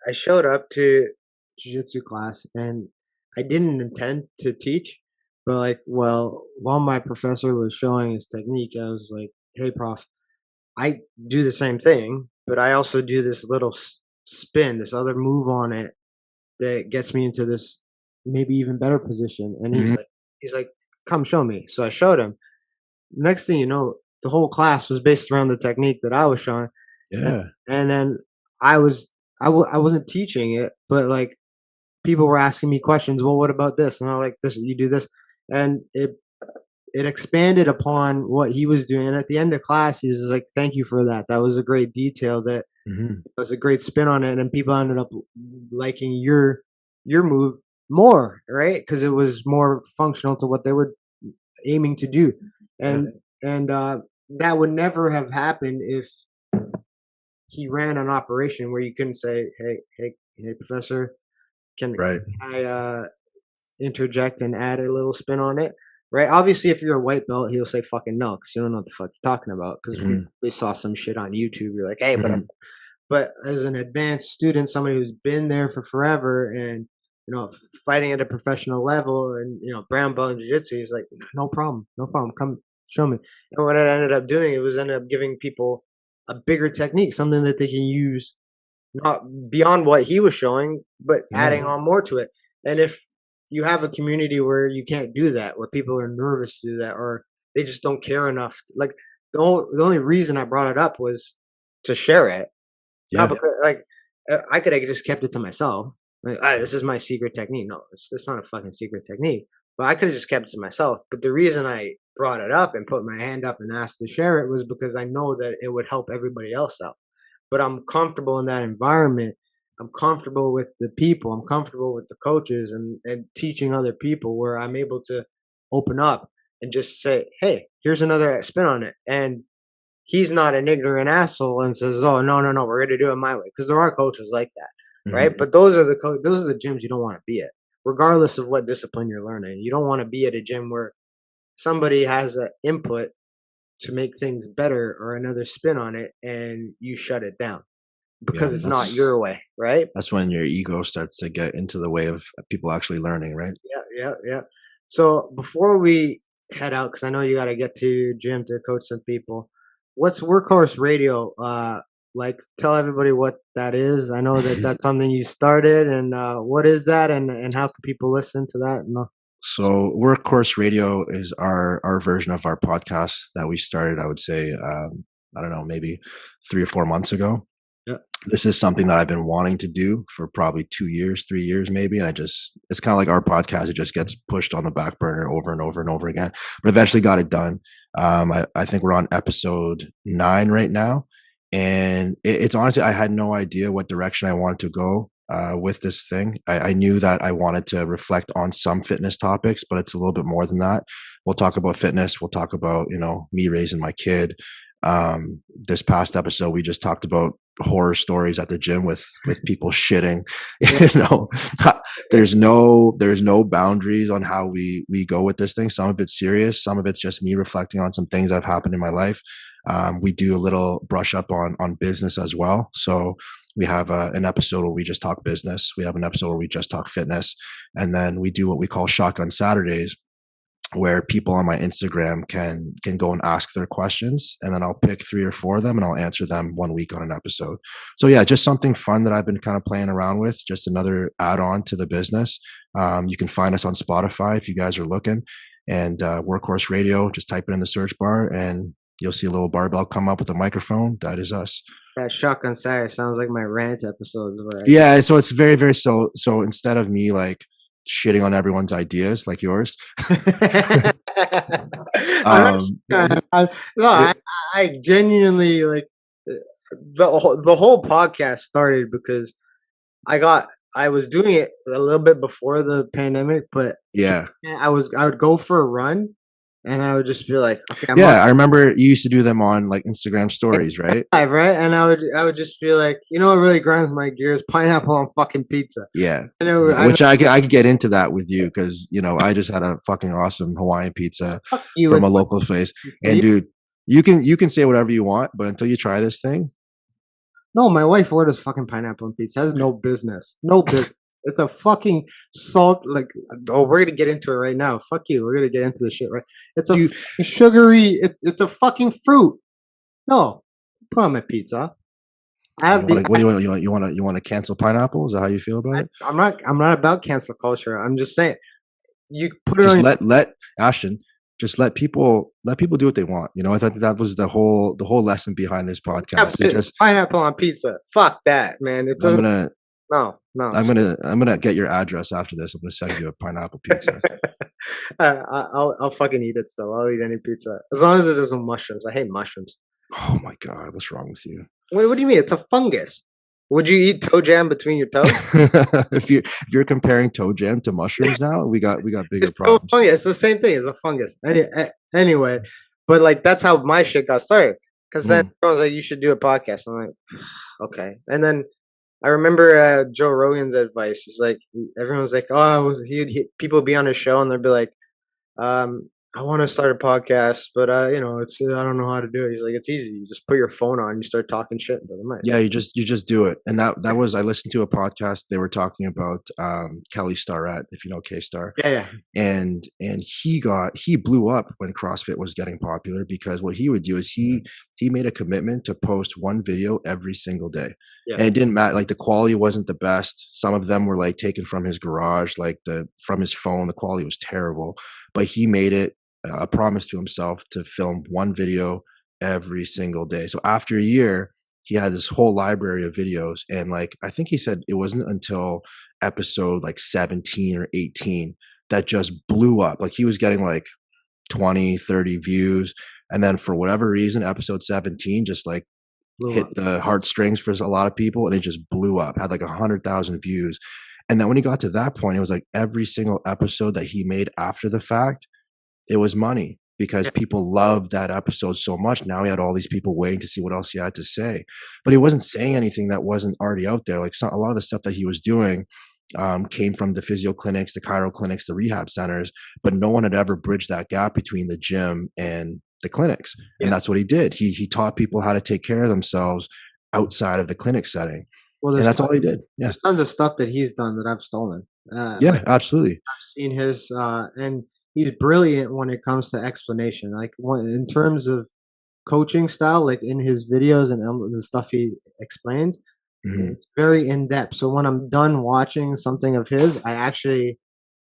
I showed up to jiu-jitsu class and I didn't intend to teach, but like, well, while my professor was showing his technique, I was like, hey, prof, I do the same thing, but I also do this little spin, this other move on it that gets me into this maybe even better position. And he's like, come show me. So I showed him. Next thing you know, the whole class was based around the technique that I was showing. Yeah. And then I wasn't teaching it, but like people were asking me questions. Well, what about this? And I'm like, this, you do this. And it expanded upon what he was doing. And at the end of class, he was like, thank you for that. That was a great detail. That was a great spin on it. And people ended up liking your move more, right? Because it was more functional to what they were aiming to do. And that would never have happened if he ran an operation where you couldn't say, hey, professor, can I interject and add a little spin on it? Right? Obviously, if you're a white belt, he'll say fucking no, because you don't know what the fuck you're talking about. Because we saw some shit on YouTube. You're like, hey, but as an advanced student, somebody who's been there for forever and, you know, fighting at a professional level and, you know, brown belt in jiu-jitsu, he's like, no problem. Come show me. And what it ended up doing, it was ended up giving people a bigger technique, something that they can use not beyond what he was showing, but adding on more to it. And if you have a community where you can't do that, where people are nervous to do that, or they just don't care enough. Like the only reason I brought it up was to share it. Not because, like, I could have just kept it to myself. Like, this is my secret technique. No, it's not a fucking secret technique. But I could have just kept it to myself. But the reason I brought it up and put my hand up and asked to share it was because I know that it would help everybody else out. But I'm comfortable in that environment. I'm comfortable with the people. I'm comfortable with the coaches and teaching other people where I'm able to open up and just say, hey, here's another spin on it. And he's not an ignorant asshole and says, oh, no, we're going to do it my way. Because there are coaches like that, right? But those are the gyms you don't want to be at, regardless of what discipline you're learning. You don't want to be at a gym where somebody has an input to make things better or another spin on it and you shut it down. Because it's not your way, right? That's when your ego starts to get into the way of people actually learning, right? Yeah. So before we head out, because I know you got to get to gym to coach some people, what's Workhorse Radio? Like, tell everybody what that is. I know that that's something you started, and what is that, and how can people listen to that? No. So Workhorse Radio is our version of our podcast that we started, I would say, I don't know, maybe 3 or 4 months ago. Yeah. This is something that I've been wanting to do for probably 2 years, 3 years, maybe. And it's kind of like our podcast. It just gets pushed on the back burner over and over and over again, but eventually got it done. I think we're on episode 9 right now. And it's honestly, I had no idea what direction I wanted to go with this thing. I knew that I wanted to reflect on some fitness topics, but it's a little bit more than that. We'll talk about fitness. We'll talk about, me raising my kid. This past episode, we just talked about horror stories at the gym with people shitting. There's no boundaries on how we go with this thing. Some of it's serious, some of it's just me reflecting on some things that have happened in my life. We do a little brush up on business as well. So we have an episode where we just talk business. We have an episode where we just talk fitness, and then we do what we call Shotgun Saturdays, where people on my Instagram can go and ask their questions, and then I'll pick 3 or 4 of them and I'll answer them 1 week on an episode. So yeah, just something fun that I've been kind of playing around with, just another add-on to the business. You can find us on Spotify if you guys are looking, and Workhorse Radio, just type it in the search bar and you'll see a little barbell come up with a microphone. That is us. That shotgun Saturday sounds like my rant episodes. Yeah, so it's very, very so instead of me like shitting on everyone's ideas like yours, I'm um, not, no, it, I genuinely like the whole podcast started because I got I was doing it a little bit before the pandemic, but yeah. I would go for a run and I would just be like, okay, I'm on Yeah, I remember you used to do them on like Instagram stories, right? live, right? And I would just be like, you know what really grinds my gears? Pineapple on fucking pizza. Yeah. I know Which I could get into that with you because, you know, I just had a fucking awesome Hawaiian pizza fuck you from with a local place. And see? dude, you can say whatever you want, but until you try this thing, No, my wife orders fucking pineapple on pizza. Has no business. No business. It's a fucking salt. Like, oh, we're gonna get into it right now. Fuck you. We're gonna get into the shit right. It's a dude, fucking sugary. It's a fucking fruit. No, put on my pizza. I you have want the. to what do you want to cancel pineapple? Is that how you feel about it? I'm not about cancel culture. I'm just saying you put it Just on. let Ashton just let people do what they want. You know, I thought that was the whole lesson behind this podcast. It's just Pineapple on pizza. Fuck that, man. It I'm doesn't. gonna No, no. I'm gonna get your address after this. I'm gonna send you a pineapple pizza. I'll fucking eat it still. I'll eat any pizza as long as there's no mushrooms. I hate mushrooms. Oh my god, what's wrong with you? What do you mean? It's a fungus. Would you eat toe jam between your toes? If you're comparing toe jam to mushrooms now, we got bigger It's still a problems. fungus. It's the same thing. It's a fungus. Anyway, but like that's how my shit got started. Because then Mm. everyone's like, "You should do a podcast." I'm like, "Okay." And then I remember Joe Rogan's advice. He's like, everyone's like, "Oh, people would be on his show and they'd be like, I want to start a podcast, but you know, it's I don't know how to do it." He's like, "It's easy. You just put your phone on, you start talking shit." But I'm like, Yeah, you just do it. And that was I listened to a podcast. They were talking about Kelly Starrett, if you know K Star, yeah, yeah, and he blew up when CrossFit was getting popular because what he would do is he made a commitment to post one video every single day. yeah. And it didn't matter, like the quality wasn't the best. Some of them were like taken from his garage, like from his phone. The quality was terrible, but he made it a promise to himself to film one video every single day. So after a year, he had this whole library of videos. And like, I think he said it wasn't until episode like 17 or 18 that just blew up. Like he was getting like 20, 30 views. And then for whatever reason, episode 17 just like hit the heartstrings for a lot of people. And it just blew up, had like 100,000 views. And then when he got to that point, it was like every single episode that he made after the fact, it was money because people loved that episode so much. Now he had all these people waiting to see what else he had to say, but he wasn't saying anything that wasn't already out there. Like a lot of the stuff that he was doing came from the physio clinics, the chiro clinics, the rehab centers, but no one had ever bridged that gap between the gym and the clinics. And that's what he did. He taught people how to take care of themselves outside of the clinic setting. Well, And that's all he did. Yeah. there's tons of stuff that he's done that I've stolen. Yeah, Like absolutely. I've seen his, and he's brilliant when it comes to explanation. Like in terms of coaching style, like in his videos and the stuff he explains, Mhm. it's very in depth. So when I'm done watching something of his, I actually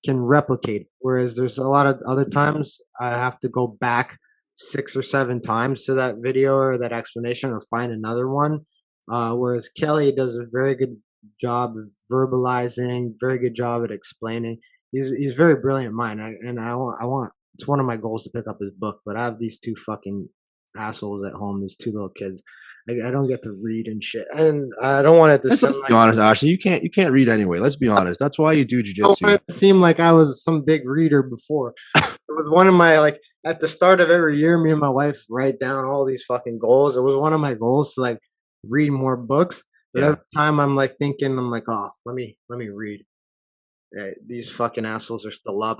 can replicate it. Whereas there's a lot of other times I have to go back 6 or 7 times to that video or that explanation or find another one. Whereas Kelly does a very good job of verbalizing, very good job at explaining. He's very brilliant mind, I want it's one of my goals to pick up his book, but I have these 2 fucking assholes at home, these 2 little kids. I don't get to read and shit, and I don't want it to Let's sound be like honest, Ashley. You can't read anyway. Let's be honest. That's why you do I don't jujitsu. want it to seem like I was some big reader before. It was one of my like at the start of every year, me and my wife write down all these fucking goals. It was one of my goals to like read more books. But Yeah. every time I'm like thinking, I'm like, oh, let me read. These fucking assholes are still up.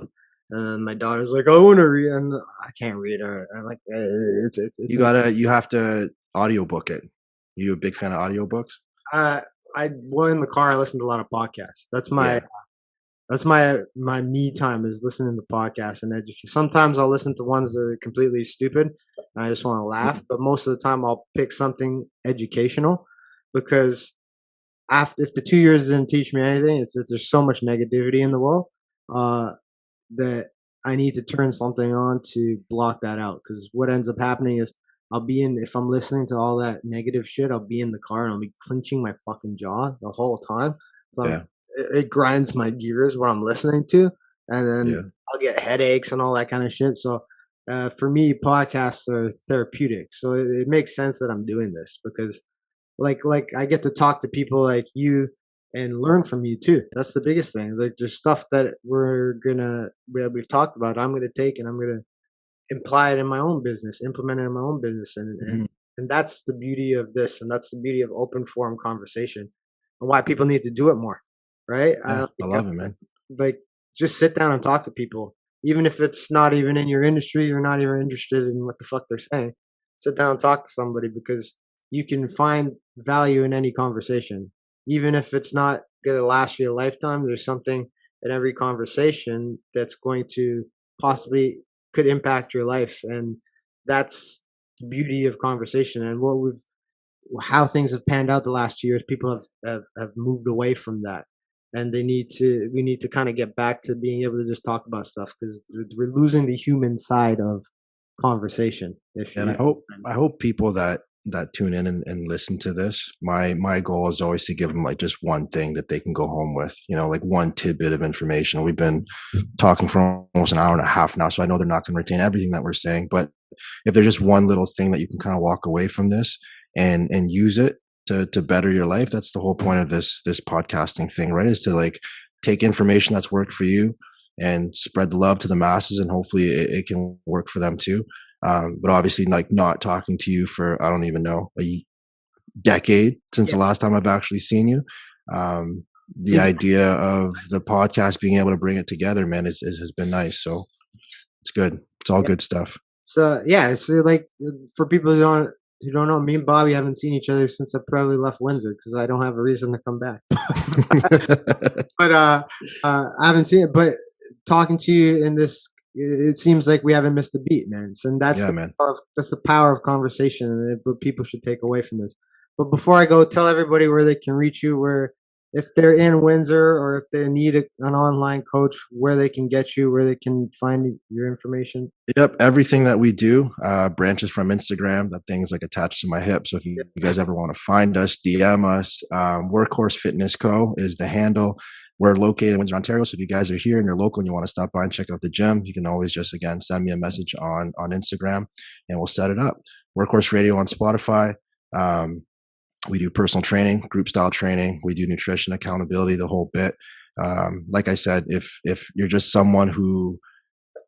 And then my daughter's like, I want to read, and I can't read her. I'm like, You have to audiobook it. You a big fan of audiobooks? well in the car I listen to a lot of podcasts. That's my Yeah. That's my me time is listening to podcasts and education. Sometimes I'll listen to ones that are completely stupid. And I just want to laugh, but most of the time I'll pick something educational because if the 2 years didn't teach me anything, it's that there's so much negativity in the world that I need to turn something on to block that out. Because what ends up happening is if I'm listening to all that negative shit, I'll be in the car and I'll be clenching my fucking jaw the whole time. So Yeah. it grinds my gears what I'm listening to, and then Yeah. I'll get headaches and all that kind of shit. So for me, podcasts are therapeutic. So it makes sense that I'm doing this because like I get to talk to people like you and learn from you too. That's the biggest thing. Like there's stuff that we've talked about. I'm gonna take and I'm gonna imply it in my own business, implement it in my own business, Mhm. and that's the beauty of this, and that's the beauty of open forum conversation, and why people need to do it more, right? Yeah. I love it, man. Like just sit down and talk to people, even if it's not even in your industry, you're not even interested in what the fuck they're saying. Sit down and talk to somebody because you can find value in any conversation, even if it's not gonna last you a lifetime. There's something in every conversation that's going to possibly could impact your life, and that's the beauty of conversation. And how things have panned out the last 2 years, people have moved away from that, and we need to kind of get back to being able to just talk about stuff because we're losing the human side of conversation. And I hope people that tune in and listen to this, my goal is always to give them like just one thing that they can go home with, like one tidbit of information. We've been talking for almost an hour and a half now, so I know they're not going to retain everything that we're saying, but if there's just one little thing that you can kind of walk away from this and use it to better your life, that's the whole point of this podcasting thing, right? Is to like take information that's worked for you and spread the love to the masses, and hopefully it can work for them too. But obviously, like not talking to you for, I don't even know, a decade since the last time I've actually seen you. The idea of the podcast being able to bring it together, man, has been nice. So it's good. It's all good stuff. So it's like for people who don't know, me and Bobby haven't seen each other since I probably left Windsor because I don't have a reason to come back. But I haven't seen it. But talking to you in this, it seems like we haven't missed a beat, man. And that's that's the power of conversation, and what people should take away from this. But before I go, tell everybody where they can reach you, where if they're in Windsor or if they need an online coach, where they can get you, where they can find your information. Yep, everything that we do branches from Instagram. That thing's like attached to my hip. So if you guys ever want to find us, DM us. Workhorse Fitness Co. is the handle. We're located in Windsor, Ontario. So if you guys are here and you're local and you want to stop by and check out the gym, you can always just, again, send me a message on Instagram and we'll set it up. Workhorse Radio on Spotify. We do personal training, group style training. We do nutrition, accountability, the whole bit. Like I said, if you're just someone who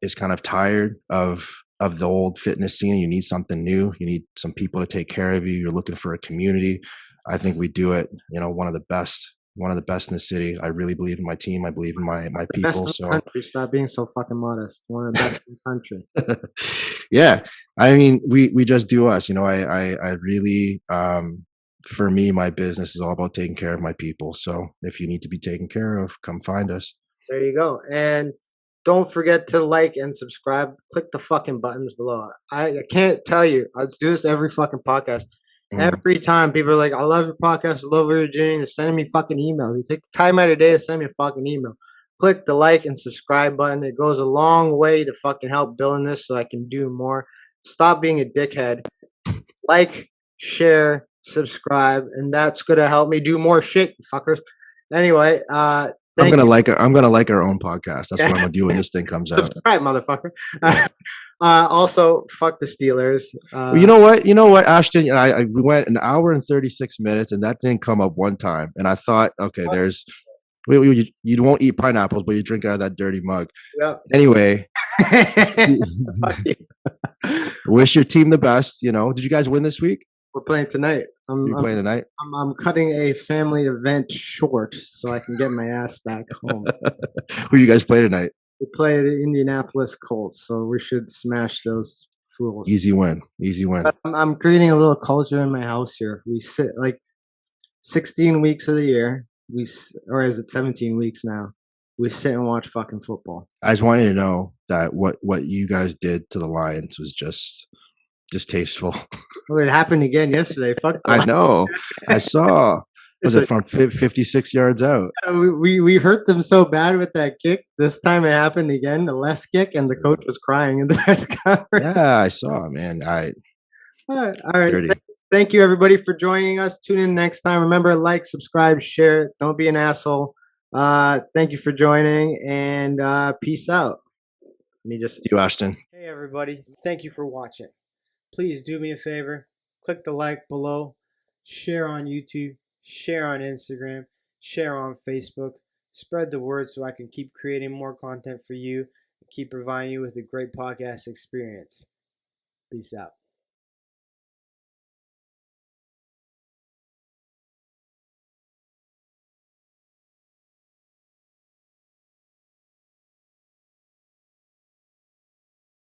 is kind of tired of the old fitness scene, you need something new, you need some people to take care of you, you're looking for a community, I think we do it. One of the best in the city. I really believe in my team. I believe in my people. Best in the country. Stop being so fucking modest. One of the best in the country. Yeah. I mean, we just do us. I really, for me, my business is all about taking care of my people. So if you need to be taken care of, come find us. There you go. And don't forget to like and subscribe. Click the fucking buttons below. I can't tell you. I do this every fucking podcast. Every time people are like, I love your podcast, I love what you're doing. They're sending me fucking email. You take the time out of the day to send me a fucking email. Click the like and subscribe button. It goes a long way to fucking help building this so I can do more. Stop being a dickhead. Like, share, subscribe, and that's gonna help me do more shit, fuckers. Anyway, I'm gonna like our own podcast. That's what I'm gonna do when this thing comes out. Subscribe, motherfucker. Also, fuck the Steelers. Well, you know what, Ashton? We went an hour and 36 minutes, and that didn't come up one time. And I thought, okay, you won't eat pineapples, but you drink out of that dirty mug. Yep. Anyway, wish your team the best. Did you guys win this week? We're playing tonight. You're playing tonight? I'm cutting a family event short so I can get my ass back home. Who you guys play tonight? We play the Indianapolis Colts, so we should smash those fools. Easy win. But I'm creating a little culture in my house here. We sit like 16 weeks of the year. Or is it 17 weeks now? We sit and watch fucking football. I just want you to know that what you guys did to the Lions was just distasteful. Well, it happened again yesterday. Fuck. I know. I saw. Was it from 56 yards out? We hurt them so bad with that kick. This time it happened again, the less kick, and the coach was crying in the press conference. Yeah, I saw, man. All right. Dirty. Thank you, everybody, for joining us. Tune in next time. Remember, like, subscribe, share. Don't be an asshole. Thank you for joining, and peace out. Let me just. You, Ashton. Hey, everybody. Thank you for watching. Please do me a favor. Click the like below. Share on YouTube. Share on Instagram. Share on Facebook. Spread the word so I can keep creating more content for you and keep providing you with a great podcast experience. Peace out.